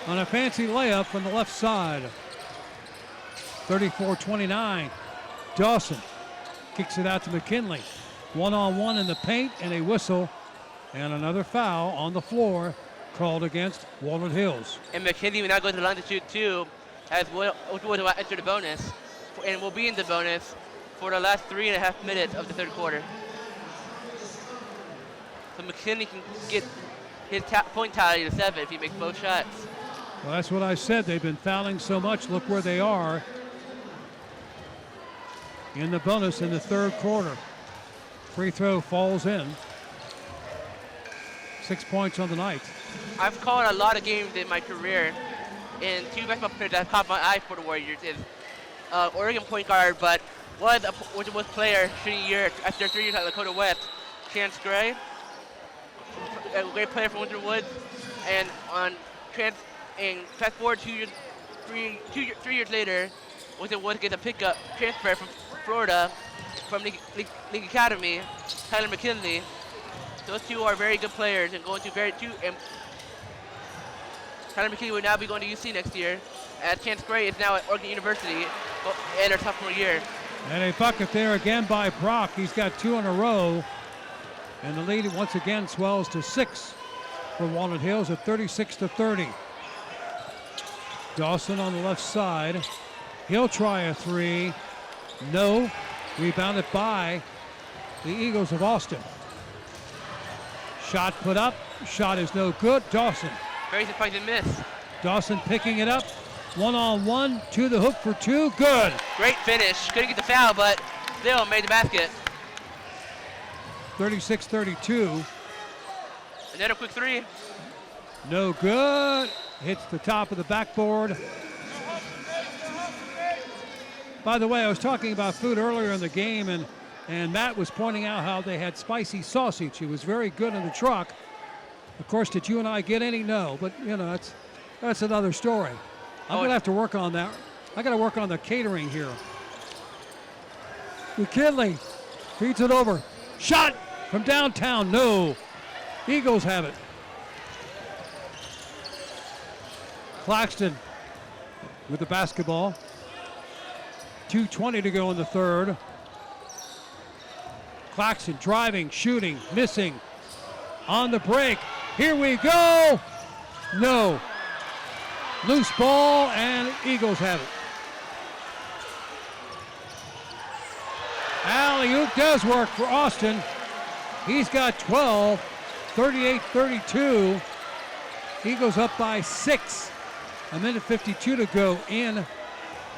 Speaker 1: on a fancy layup from the left side. 34-29. Dawson kicks it out to McKinley. 1-on-1 in the paint and a whistle. And another foul on the floor called against Walnut Hills.
Speaker 2: And McKinley will now go to the line to shoot 2 as Wood will enter the bonus and will be in the bonus for the last 3.5 minutes of the 3rd quarter. So McKinley can get his point tally to 7 if he makes both shots.
Speaker 1: Well, that's what I said. They've been fouling so much. Look where they are in the bonus in the 3rd quarter. Free throw falls in. 6 points on the night.
Speaker 2: I've called a lot of games in my career, and 2 basketball players that caught my eye for the Warriors is Oregon point guard, but was a player 3 years after 3 years at Dakota West, Chance Gray. a great player for Winton Woods, and fast forward 3 years later, Winton Woods gets a pickup transfer from Florida, from League Academy, Tyler McKinley. Those two are very good players and going to Tyler McKinley will now be going to UC next year, as Chance Gray is now at Oregon University in her sophomore year.
Speaker 1: And a bucket there again by Brock. He's got 2 in a row. And the lead once again swells to 6 for Walnut Hills at 36-30. Dawson on the left side. He'll try a 3. No. Rebounded by the Eagles of Austin. Shot put up. Shot is no good. Dawson.
Speaker 2: Very surprising miss.
Speaker 1: Dawson picking it up. 1-on-1 to the hoop for 2. Good.
Speaker 2: Great finish. Couldn't get the foul, but still made the basket.
Speaker 1: 36-32.
Speaker 2: Another quick 3.
Speaker 1: No good. Hits the top of the backboard. By the way, I was talking about food earlier in the game, and Matt was pointing out how they had spicy sausage. It was very good in the truck. Of course, did you and I get any? No, but you know that's another story. I'm gonna have to work on that. I gotta work on the catering here. McKinley feeds it over. Shot from downtown. No. Eagles have it. Claxton with the basketball. 2:20 to go in the third. Claxton driving, shooting, missing. On the break. Here we go. No. Loose ball, and Eagles have it. Alley-oop does work for Austin. He's got 12, 38-32. Eagles up by 6. 1:52 to go in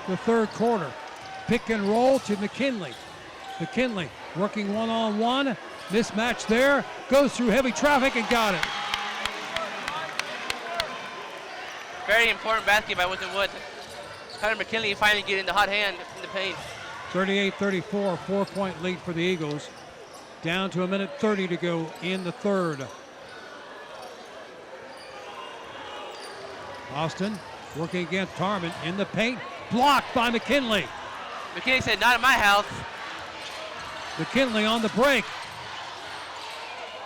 Speaker 1: the third quarter. Pick and roll to McKinley. McKinley working 1-on-1. Mismatch there. Goes through heavy traffic and got it.
Speaker 2: Very important basket by Winton Woods. Tyler McKinley finally getting the hot hand in the paint.
Speaker 1: 38-34, 4-point lead for the Eagles. Down to 1:30 to go in the third. Austin working against Tarman in the paint. Blocked by McKinley.
Speaker 2: McKinley said, "Not in my house."
Speaker 1: McKinley on the break.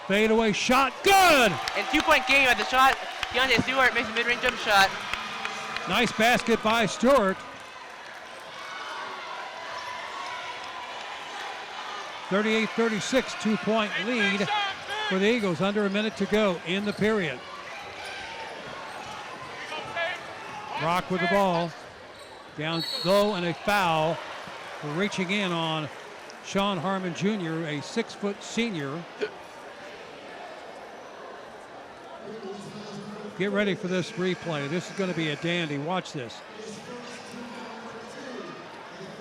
Speaker 1: Fadeaway shot, good!
Speaker 2: And 2-point game at the shot. Keontae Stewart makes a mid-range jump shot.
Speaker 1: Nice basket by Stewart. 38-36, 2-point lead for the Eagles. Under a minute to go in the period. Brock with the ball. Down low and a foul for reaching in on Sean Harmon Jr., a 6-foot senior. Get ready for this replay. This is going to be a dandy. Watch this.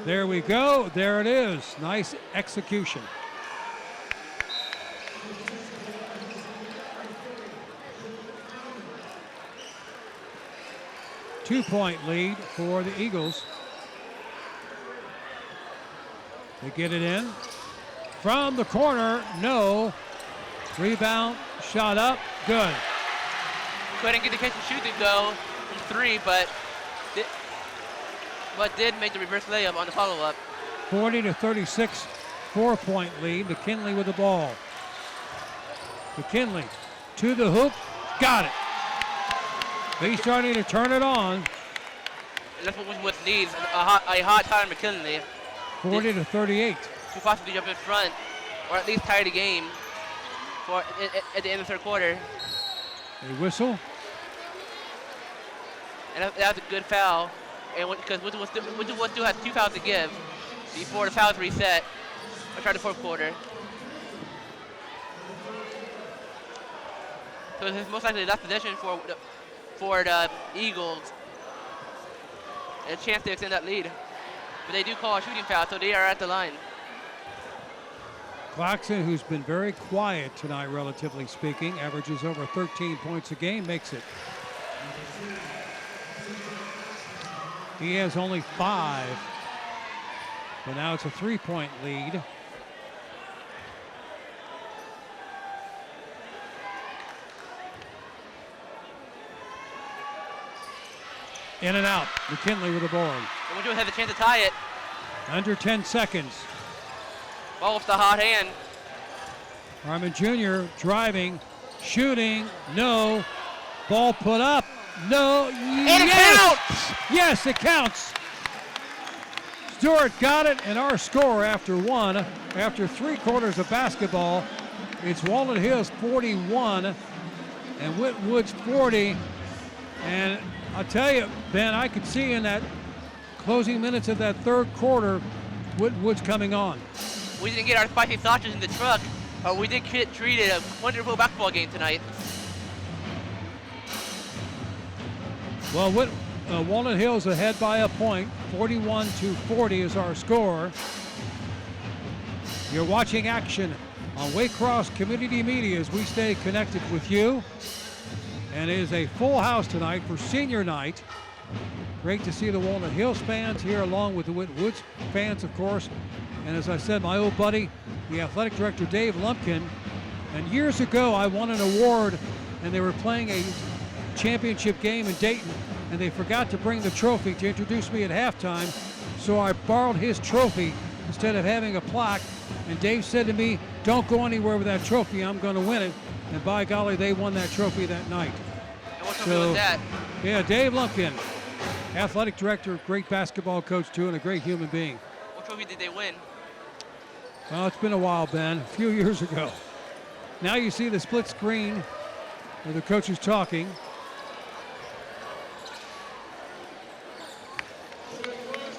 Speaker 1: There we go. There it is. Nice execution. Two-point lead for the Eagles. They get it in. From the corner, no. Rebound, shot up, good.
Speaker 2: Couldn't get the catch and shoot to go from 3, but did make the reverse layup on the follow-up.
Speaker 1: 40-36, 4-point lead. McKinley with the ball. McKinley to the hoop, got it. He's starting to turn it on.
Speaker 2: And that's what Winton Woods needs, a hot Tyler McKinley.
Speaker 1: 40-38.
Speaker 2: To possibly jump in front, or at least tie the game at the end of the third quarter.
Speaker 1: A whistle.
Speaker 2: And that was a good foul. And because Winton Woods still has 2 fouls to give before the fouls reset or start the fourth quarter. So it's most likely last possession for the Eagles. And a chance to extend that lead. But they do call a shooting foul, so they are at the line.
Speaker 1: Claxton, who's been very quiet tonight, relatively speaking, averages over 13 points a game, makes it. He has only 5, but now it's a 3-point lead. In and out. McKinley with the board.
Speaker 2: And Winton has a chance to tie it.
Speaker 1: Under 10 seconds.
Speaker 2: Ball with the hot hand.
Speaker 1: Harmon Jr. driving, shooting, no. Ball put up, no.
Speaker 2: And it counts!
Speaker 1: Yes, it counts. Stewart got it, and our score after 3 quarters of basketball, it's Walnut Hills 41 and Winton Woods 40. And I'll tell you, Ben, I could see in that closing minutes of that third quarter, Winton Woods coming on.
Speaker 2: We didn't get our spicy sausages in the truck, but we did get treated a wonderful basketball game tonight.
Speaker 1: Well, Walnut Hills ahead by a point. 41-40 is our score. You're watching action on Waycross Community Media as we stay connected with you. And it is a full house tonight for senior night. Great to see the Walnut Hills fans here along with the Winton Woods fans, of course. And as I said, my old buddy, the athletic director, Dave Lumpkin. And years ago, I won an award, and they were playing a championship game in Dayton, and they forgot to bring the trophy to introduce me at halftime. So I borrowed his trophy instead of having a plaque. And Dave said to me, don't go anywhere with that trophy, I'm going to win it. And by golly, they won that trophy that night.
Speaker 2: And what trophy was that?
Speaker 1: Yeah, Dave Lumpkin, athletic director, great basketball coach too, and a great human being.
Speaker 2: What trophy did they win?
Speaker 1: Well, it's been a while, Ben, a few years ago. Now you see the split screen where the coach is talking.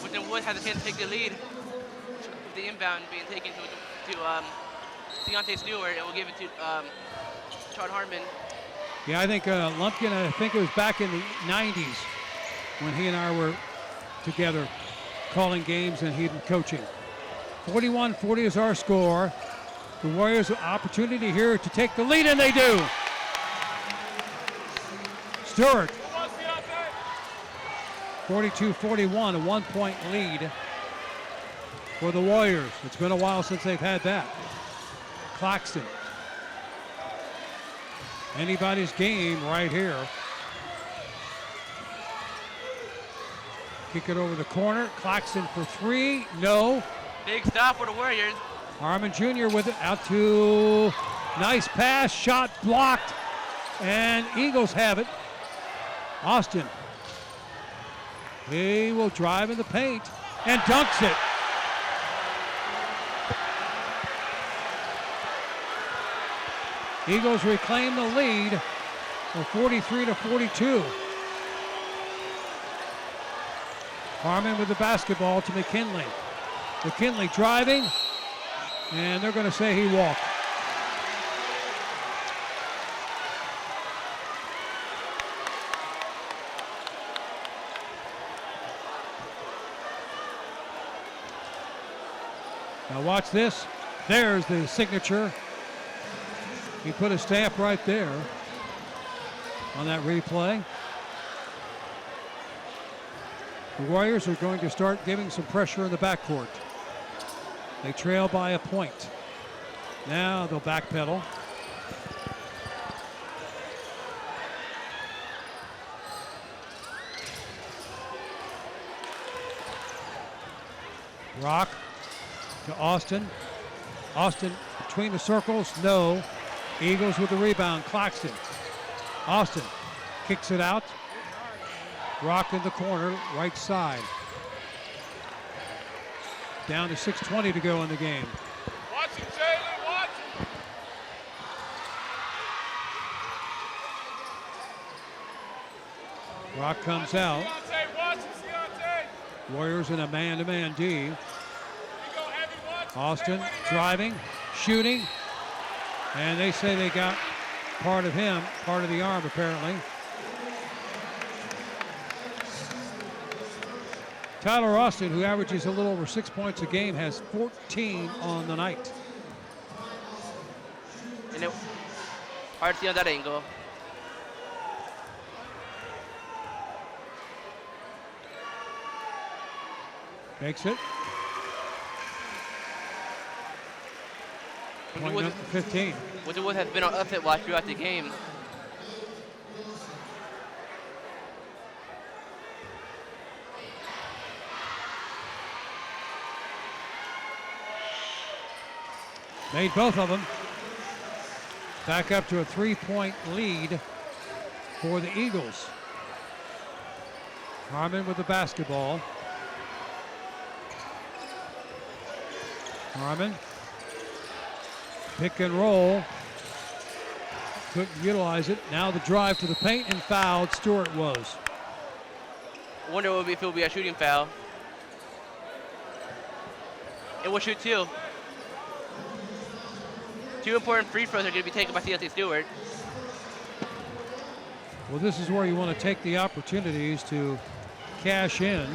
Speaker 2: Winton Woods has a chance to take the lead with the inbound being taken to Deontay Stewart, and we'll give it to Sean Harmon.
Speaker 1: Yeah, I think Lumpkin, I think it was back in the 90s when he and I were together calling games and he'd been coaching. 41-40 is our score. The Warriors opportunity here to take the lead, and they do. Stewart. 42-41, a 1-point lead for the Warriors. It's been a while since they've had that. Claxton. Anybody's game right here. Kick it over the corner. Claxton for 3, no.
Speaker 2: Big stop for the Warriors.
Speaker 1: Harmon Jr. with it out to, nice pass, shot blocked, and Eagles have it. Austin. He will drive in the paint and dunks it. Eagles reclaim the lead of 43-42. Harmon with the basketball to McKinley. McKinley driving, and they're going to say he walked. Now watch this. There's the signature. He put a stamp right there on that replay. The Warriors are going to start giving some pressure in the backcourt. They trail by a point. Now they'll backpedal. Rock to Austin. Austin between the circles, no. Eagles with the rebound, Claxton. Austin kicks it out. Rock in the corner, right side. Down to 6:20 to go in the game.
Speaker 6: Watch it, Jalen, watch it.
Speaker 1: Rock comes out.
Speaker 6: Deontay, watch it, Deontay.
Speaker 1: Warriors in a man-to-man D.
Speaker 6: Here you go, heavy, watch it.
Speaker 1: Austin
Speaker 6: Stay with him,
Speaker 1: driving, shooting, and they say they got part of him, part of the arm apparently. Tyler Austin, who averages a little over 6 points a game, has 14 on the night.
Speaker 2: And it, hard to see on that angle.
Speaker 1: Makes it. Point number 15.
Speaker 2: Winton Woods has been on upset watch throughout the game.
Speaker 1: Made both of them. Back up to a 3-point lead for the Eagles. Harmon with the basketball. Harmon. Pick and roll. Couldn't utilize it. Now the drive to the paint and fouled. Stewart was.
Speaker 2: I wonder if it will be a shooting foul. It will shoot 2. 2 important free throws are going to be taken by CLC Stewart.
Speaker 1: Well, this is where you want to take the opportunities to cash in.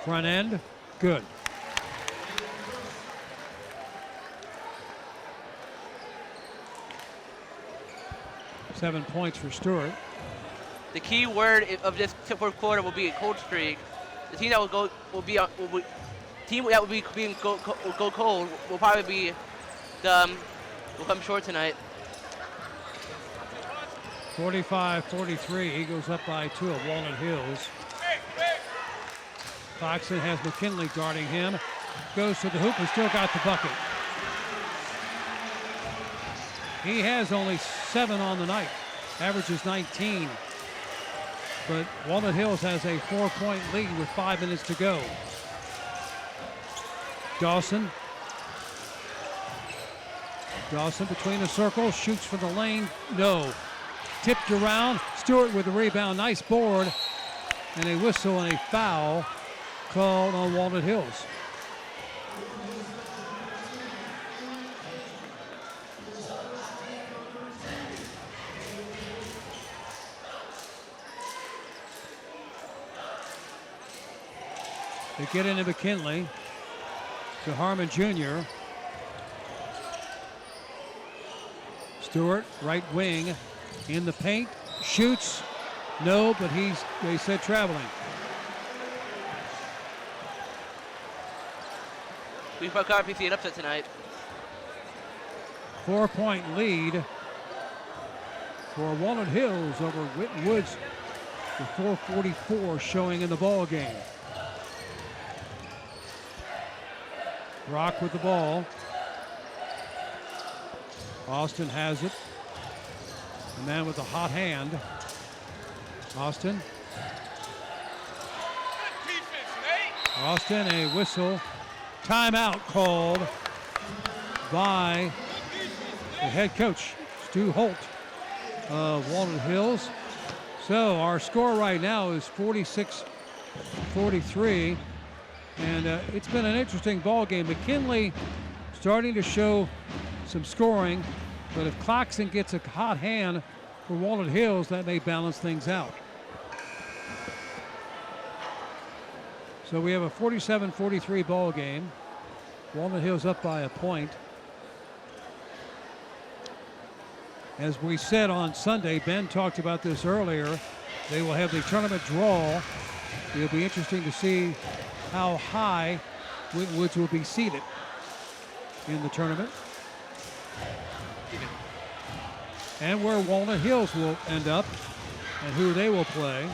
Speaker 1: Front end, good. Seven points for Stewart.
Speaker 2: The key word of this fourth quarter will be a cold streak. The team that will go team that will be being go cold will probably be will come short tonight.
Speaker 1: 45-43, Eagles up by 2 at Walnut Hills. Foxon has McKinley guarding him. Goes to the hoop and still got the bucket. He has only 7 on the night. Averages 19. But Walnut Hills has a 4-point lead with 5 minutes to go. Dawson. Dawson between the circles, shoots from the lane, no. Tipped around, Stewart with the rebound, nice board, and a whistle and a foul called on Walnut Hills. They get into McKinley to Harmon Jr. Stewart, right wing, in the paint, shoots, no, but they said traveling.
Speaker 2: We've got to see an upset tonight.
Speaker 1: 4-point lead for Walnut Hills over Winton Woods with 4:44 showing in the ball game. Rock with the ball. Austin has it. The man with the hot hand. Austin. Austin, a whistle. Timeout called by the head coach, Stu Holt of Walnut Hills. So our score right now is 46-43. And it's been an interesting ball game. McKinley starting to show some scoring, but if Claxton gets a hot hand for Walnut Hills, that may balance things out. So we have a 47-43 ball game. Walnut Hills up by a point. As we said on Sunday, Ben talked about this earlier, they will have the tournament draw. It'll be interesting to see how high Winton Woods will be seated in the tournament. And where Walnut Hills will end up and who they will play.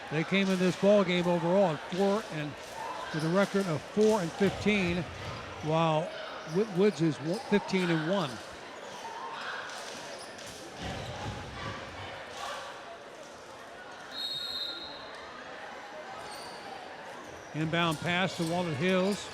Speaker 1: They came in this ball game overall with a record of 4-15, while Winton Woods is 15-1. Inbound pass to Walnut Hills.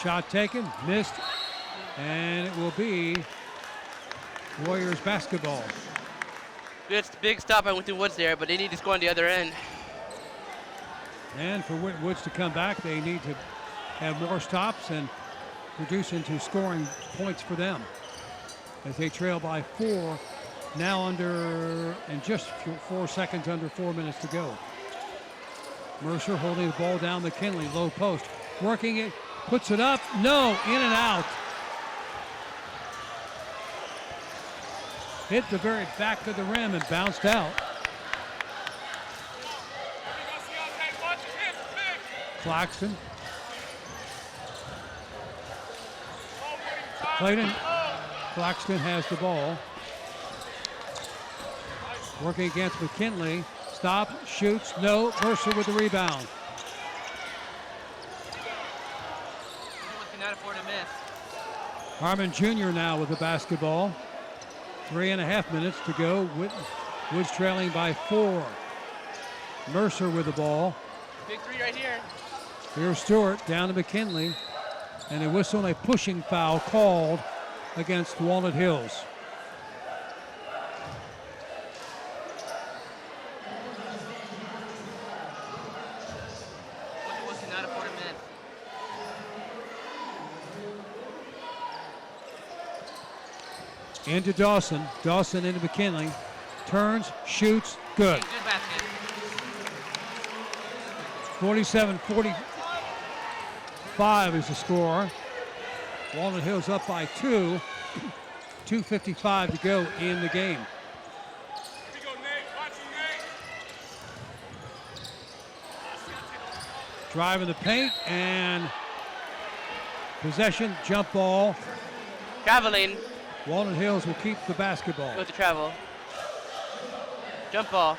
Speaker 1: Shot taken, missed, and it will be Warriors basketball.
Speaker 2: Good big stop by Winton Woods there, but they need to score on the other end.
Speaker 1: And for Winton Woods to come back, they need to have more stops and produce into scoring points for them as they trail by 4, now and just 4 seconds under 4 minutes to go. Mercer holding the ball down. McKinley, low post, working it, puts it up, no, in and out. Hit the very back of the rim and bounced out. Claxton. Clayton. Claxton has the ball. Working against McKinley. Stop, shoots, no. Mercer with the rebound.
Speaker 2: Cannot afford to miss.
Speaker 1: Harmon Jr. now with the basketball. 3.5 minutes to go. Woods trailing by 4. Mercer with the ball.
Speaker 2: Big three right here.
Speaker 1: Here's Stewart down to McKinley. And a whistle and a pushing foul called against Walnut Hills.
Speaker 2: Woods cannot afford to miss.
Speaker 1: Into Dawson. Dawson into McKinley. Turns, shoots, good.
Speaker 2: Good basket.
Speaker 1: 47-45 is the score. Walnut Hills up by 2. 2:55 to go in the game.
Speaker 6: Here we go, Nate. Watch you, Nate.
Speaker 1: Driving the paint and possession, jump ball.
Speaker 2: Traveling
Speaker 1: Walnut Hills will keep the basketball.
Speaker 2: with the travel. Jump ball.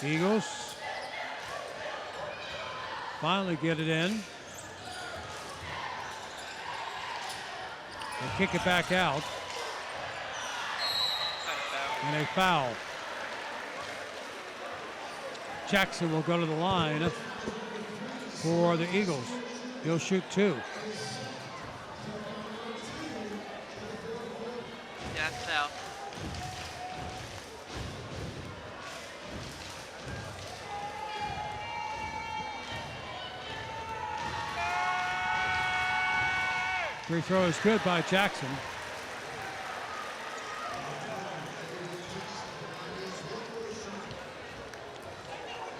Speaker 1: Eagles finally get it in. They kick it back out. And a foul. Jackson will go to the line for the Eagles. He'll shoot 2.
Speaker 2: Yeah, that's foul.
Speaker 1: Free throw is good by Jackson.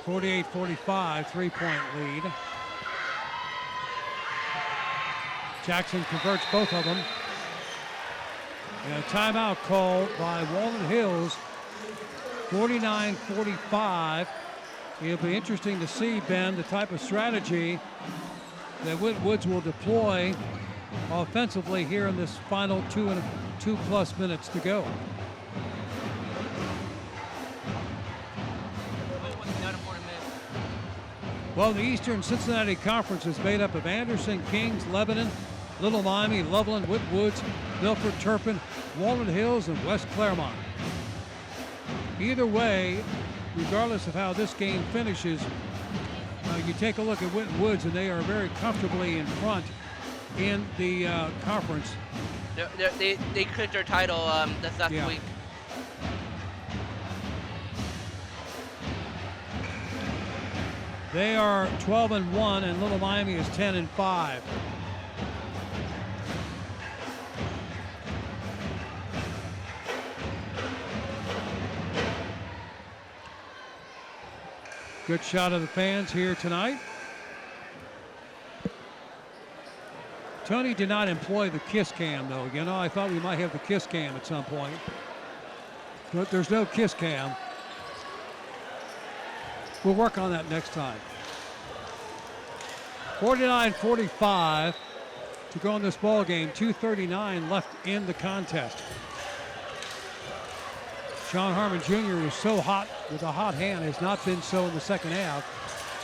Speaker 1: (48-45) 3-point lead. Jackson converts both of them. And a timeout called by Walnut Hills. 49-45. It'll be interesting to see, Ben, the type of strategy that Woods will deploy offensively here in this final 2+ minutes to go. Well, the Eastern Cincinnati Conference is made up of Anderson, Kings, Lebanon, Little Miami, Loveland, Whit Woods, Milford, Turpin, Walnut Hills, and West Claremont. Either way, regardless of how this game finishes, you take a look at Whit Woods, and they are very comfortably in front in the conference.
Speaker 2: They clinched their title this last week.
Speaker 1: They are 12-1, and Little Miami is 10-5. Good shot of the fans here tonight. Tony did not employ the kiss cam, though. You know, I thought we might have the kiss cam at some point, but there's no kiss cam. We'll work on that next time. 49-45 to go in this ball game. 2:39 left in the contest. Sean Harmon Jr. was so hot with a hot hand, has not been so in the second half.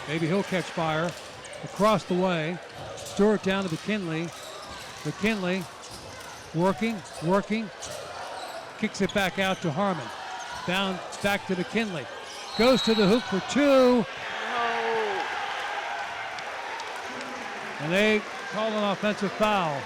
Speaker 1: Maybe he'll catch fire. Across the way, Stewart down to McKinley. McKinley working, kicks it back out to Harmon. Down back to McKinley. Goes to the hoop for 2. And they call an offensive foul.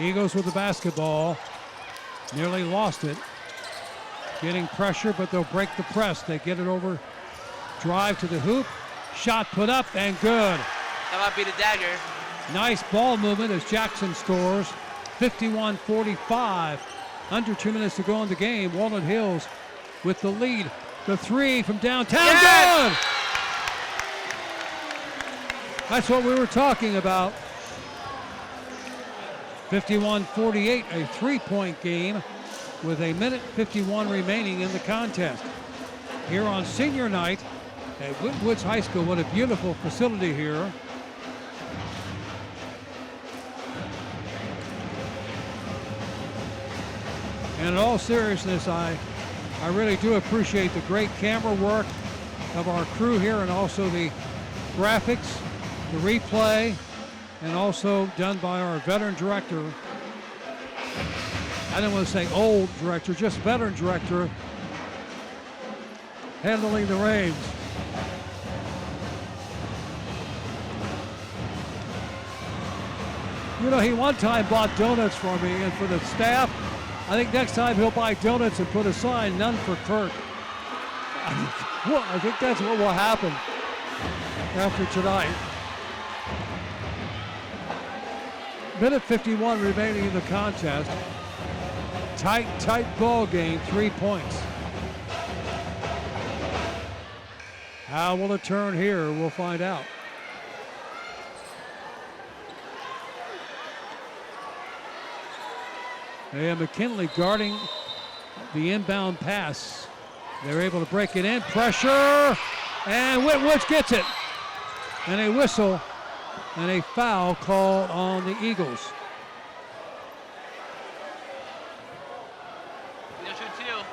Speaker 1: Eagles with the basketball. Nearly lost it. Getting pressure, but they'll break the press. They get it over, drive to the hoop, Shot put up and good.
Speaker 2: That might be the dagger.
Speaker 1: Nice ball movement as Jackson scores. 51-45. Under 2 minutes to go in the game. Walnut Hills with the lead. The three from downtown.
Speaker 2: Yes!
Speaker 1: Good! That's what we were talking about. 51-48, a three-point game with a minute 51 remaining in the contest. Here on senior night at Woods High School. What a beautiful facility here. And in all seriousness, I really do appreciate the great camera work of our crew here, and also the graphics, the replay, and also done by our veteran director. I didn't want to say old director, just veteran director handling the reins. You know, he one time bought donuts for me and for the staff. I think next time he'll buy donuts and put a sign, none for Kirk. I think that's what will happen after tonight. Minute 51 remaining in the contest. Tight ball game, 3 points. How will it turn here? We'll find out. And McKinley guarding the inbound pass. They're able to break it in. Pressure, and Whitwoods gets it. And a whistle and a foul called on the Eagles.
Speaker 2: No shoot two.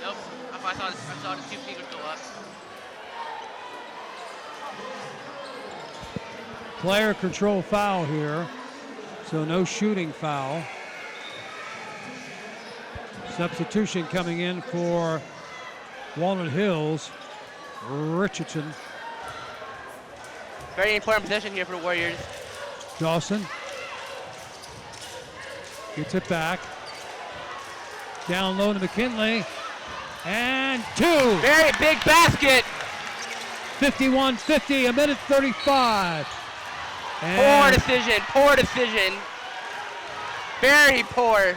Speaker 2: Nope. I saw the two fingers go up.
Speaker 1: Player control foul here, so no shooting foul. Substitution coming in for Walnut Hills, Richardson.
Speaker 2: Very important possession here for the Warriors.
Speaker 1: Dawson gets it back. Down low to McKinley. And two.
Speaker 2: Very big basket.
Speaker 1: 51-50, a minute 35.
Speaker 2: Poor
Speaker 1: And
Speaker 2: decision. Very poor.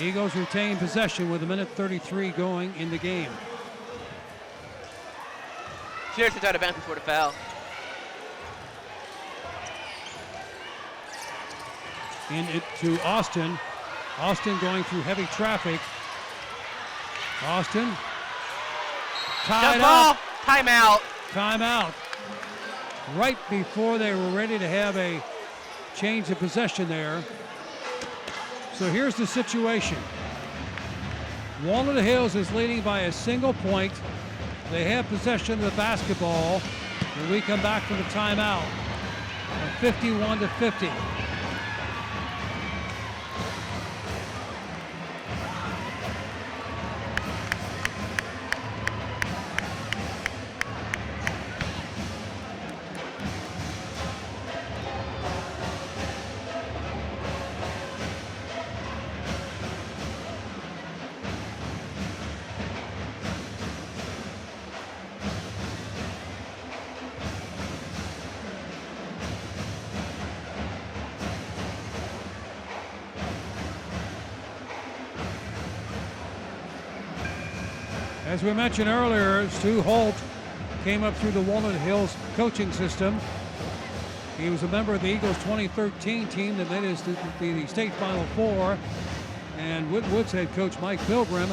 Speaker 1: Eagles retain possession with a minute 33 going in the game.
Speaker 2: Seriously out of bounds before the foul.
Speaker 1: In it to Austin. Austin going through heavy traffic. Austin. Tied
Speaker 2: Ball.
Speaker 1: up.
Speaker 2: Timeout.
Speaker 1: Right before they were ready to have a change of possession there. So here's the situation. Walnut Hills is leading by a single point. They have possession of the basketball. And we come back from the timeout. 51-50. As we mentioned earlier, Stu Holt came up through the Walnut Hills coaching system. He was a member of the Eagles 2013 team that made it to the state Final Four. And Woods head coach Mike Pilgrim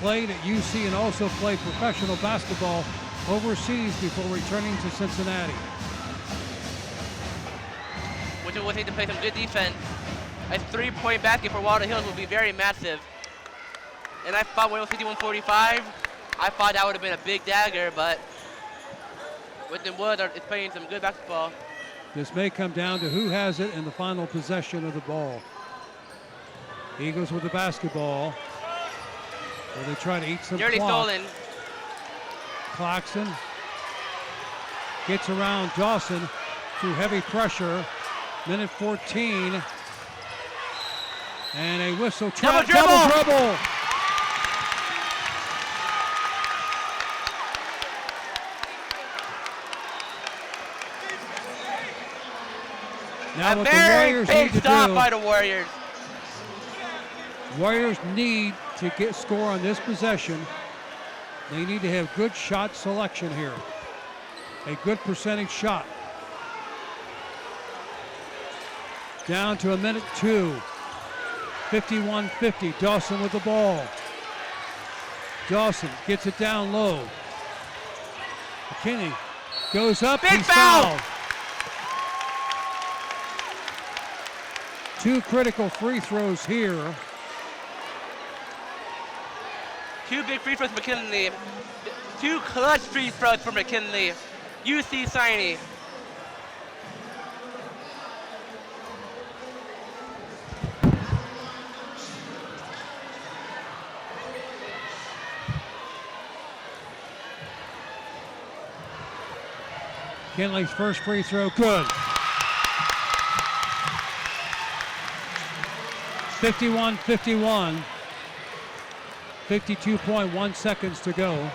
Speaker 1: played at UC and also played professional basketball overseas before returning to Cincinnati.
Speaker 2: Which will need to play some good defense. A 3-point basket for Walnut Hills will be very massive. And I thought when it was 51-45, I thought that would have been a big dagger, but Winton Woods is playing some good basketball.
Speaker 1: This may come down to who has it in the final possession of the ball. Eagles with the basketball. Will they try to eat some
Speaker 2: Nearly
Speaker 1: clock?
Speaker 2: stolen.
Speaker 1: Claxton gets around Dawson through heavy pressure. Minute 14 And a whistle trap.
Speaker 2: Double dribble.
Speaker 1: Double dribble. Now
Speaker 2: A
Speaker 1: what the
Speaker 2: very
Speaker 1: Warriors
Speaker 2: big
Speaker 1: need to
Speaker 2: stop
Speaker 1: do,
Speaker 2: by the Warriors.
Speaker 1: Warriors need to score on this possession. They need to have good shot selection here. A good percentage shot. Down to a minute 2. 51-50. Dawson with the ball. Dawson gets it down low. McKinney goes up.
Speaker 2: Big
Speaker 1: He's
Speaker 2: foul.
Speaker 1: fouled. 2 critical free throws here.
Speaker 2: 2 big free throws for McKinley. 2 clutch free throws for McKinley. UC signing.
Speaker 1: McKinley's first free throw, good. 51-51. 52.1 seconds to go.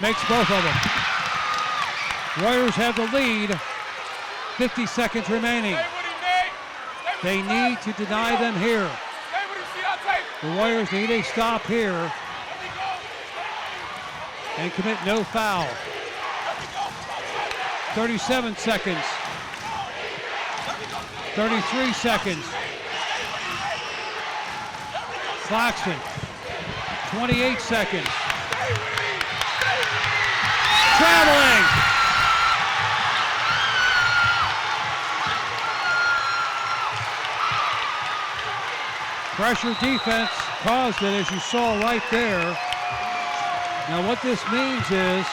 Speaker 1: Makes both of them. Warriors have the lead. 50 seconds remaining. They need to deny them here. The Warriors need a stop here and commit no foul. 37 seconds. 33 seconds. Claxton, 28 seconds. Traveling. Pressure defense caused it, as you saw right there. Now what this means is,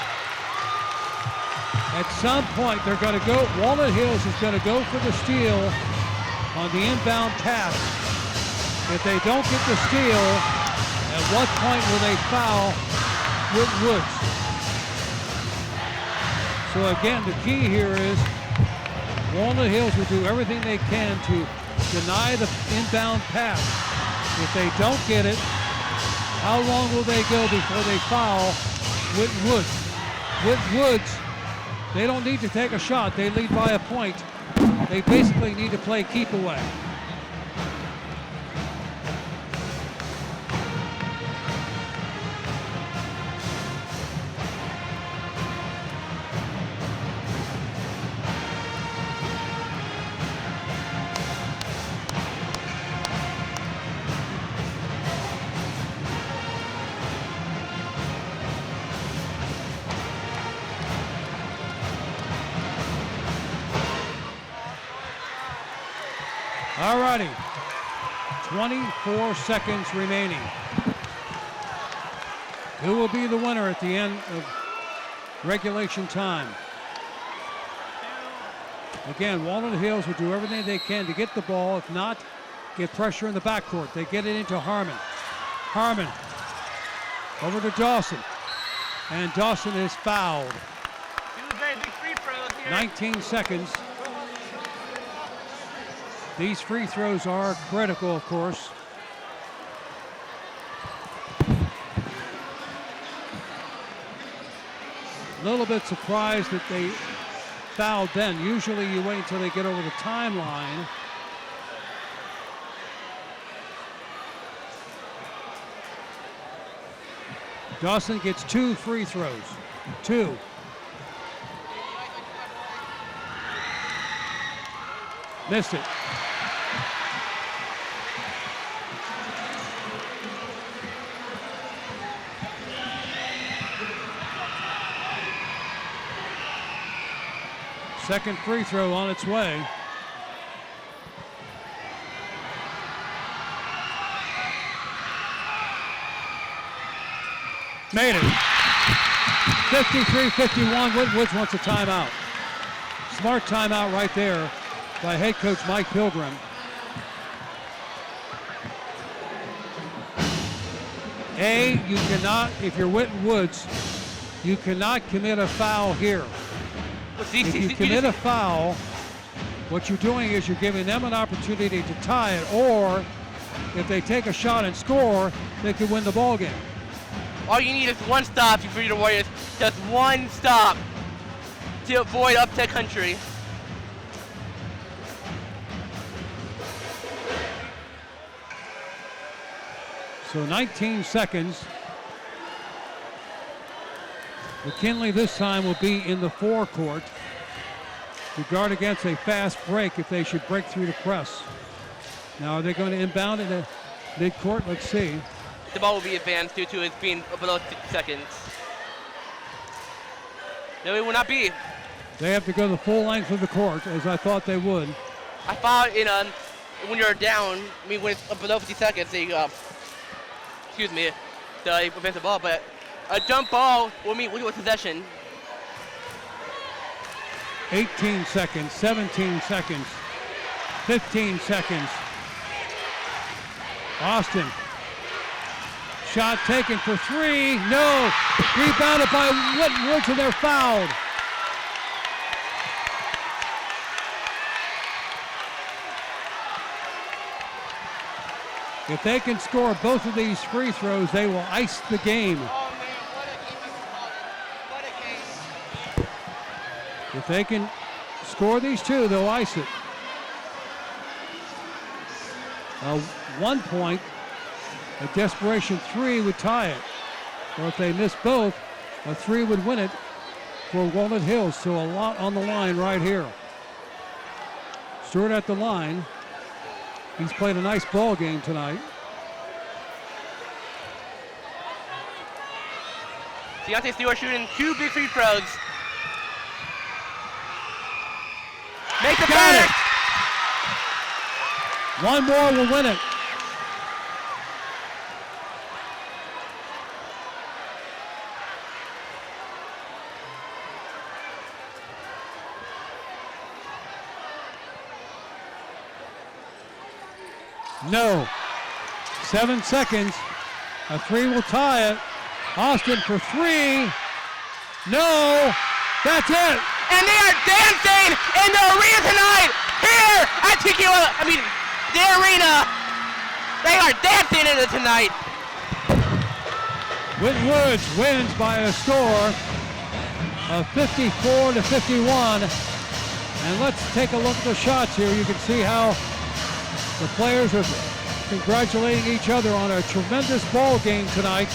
Speaker 1: at some point they're going to go, Walnut Hills is going to go for the steal on the inbound pass. If they don't get the steal, at what point will they foul Winton Woods? So again, the key here is Walnut Hills will do everything they can to deny the inbound pass. If they don't get it, how long will they go before they foul Winton Woods? Winton Woods, they don't need to take a shot. They lead by a point. They basically need to play keep away. All righty, 24 seconds remaining. Who will be the winner at the end of regulation time? Again, Walnut Hills will do everything they can to get the ball. If not, get pressure in the backcourt. They get it into Harmon. Harmon over to Dawson. And Dawson is fouled.
Speaker 2: 2 very big free throws here.
Speaker 1: 19 seconds. These free throws are critical, of course. A little bit surprised that they fouled then. Usually you wait until they get over the timeline. Dawson gets 2 free throws. 2. Missed it. Second free throw on its way. Made it. 53-51. Winton Woods wants a timeout. Smart timeout right there by head coach Mike Pilgrim. You cannot, if you're Winton Woods, you cannot commit a foul here. If you commit a foul, what you're doing is you're giving them an opportunity to tie it, or if they take a shot and score, they could win the ball game.
Speaker 2: All you need is one stop for the Warriors. Just one stop to avoid upset country.
Speaker 1: So 19 seconds. McKinley this time will be in the forecourt to guard against a fast break if they should break through the press. Now, are they going to inbound in the midcourt? Let's see.
Speaker 2: The ball will be advanced due to it being below 6 seconds. No, it will not be.
Speaker 1: They have to go the full length of the court, as I thought they would.
Speaker 2: I found when you're down, when it's below 50 seconds, they prevent the ball, but a jump ball will mean with possession.
Speaker 1: 18 seconds, 17 seconds, 15 seconds. Austin. Shot taken for three. No. Rebounded by Winton, and they're fouled. If they can score both of these free throws, they will ice the game.
Speaker 2: Oh man, what a game. What a game.
Speaker 1: If they can score these two, they'll ice it. 1 point, a desperation three would tie it. Or if they miss both, a three would win it for Walnut Hills. So a lot on the line right here. Stewart at the line. He's played a nice ball game tonight.
Speaker 2: Deontay Stewart shooting 2 big free throws. Make the
Speaker 1: Got
Speaker 2: better.
Speaker 1: it. One more will win it. No. 7 seconds. A three will tie it. Austin for three. No. That's it.
Speaker 2: And they are dancing in the arena tonight. Here at the arena. They are dancing in it tonight.
Speaker 1: Winton Woods wins by a score of 54-51. And let's take a look at the shots here. You can see how the players are congratulating each other on a tremendous ball game tonight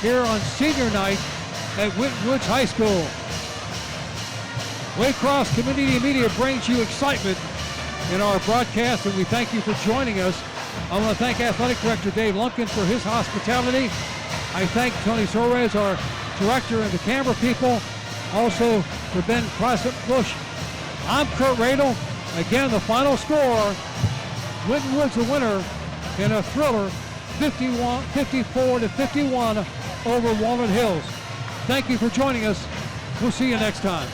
Speaker 1: here on senior night at Winton Woods High School. Waycross Community Media brings you excitement in our broadcast, and we thank you for joining us. I want to thank Athletic Director Dave Lumpkin for his hospitality. I thank Tony Soares, our director, and the camera people. Also for Ben Bush. I'm Kurt Radel. Again, the final score, Winton Woods the winner in a thriller, 54-51 over Walnut Hills. Thank you for joining us. We'll see you next time.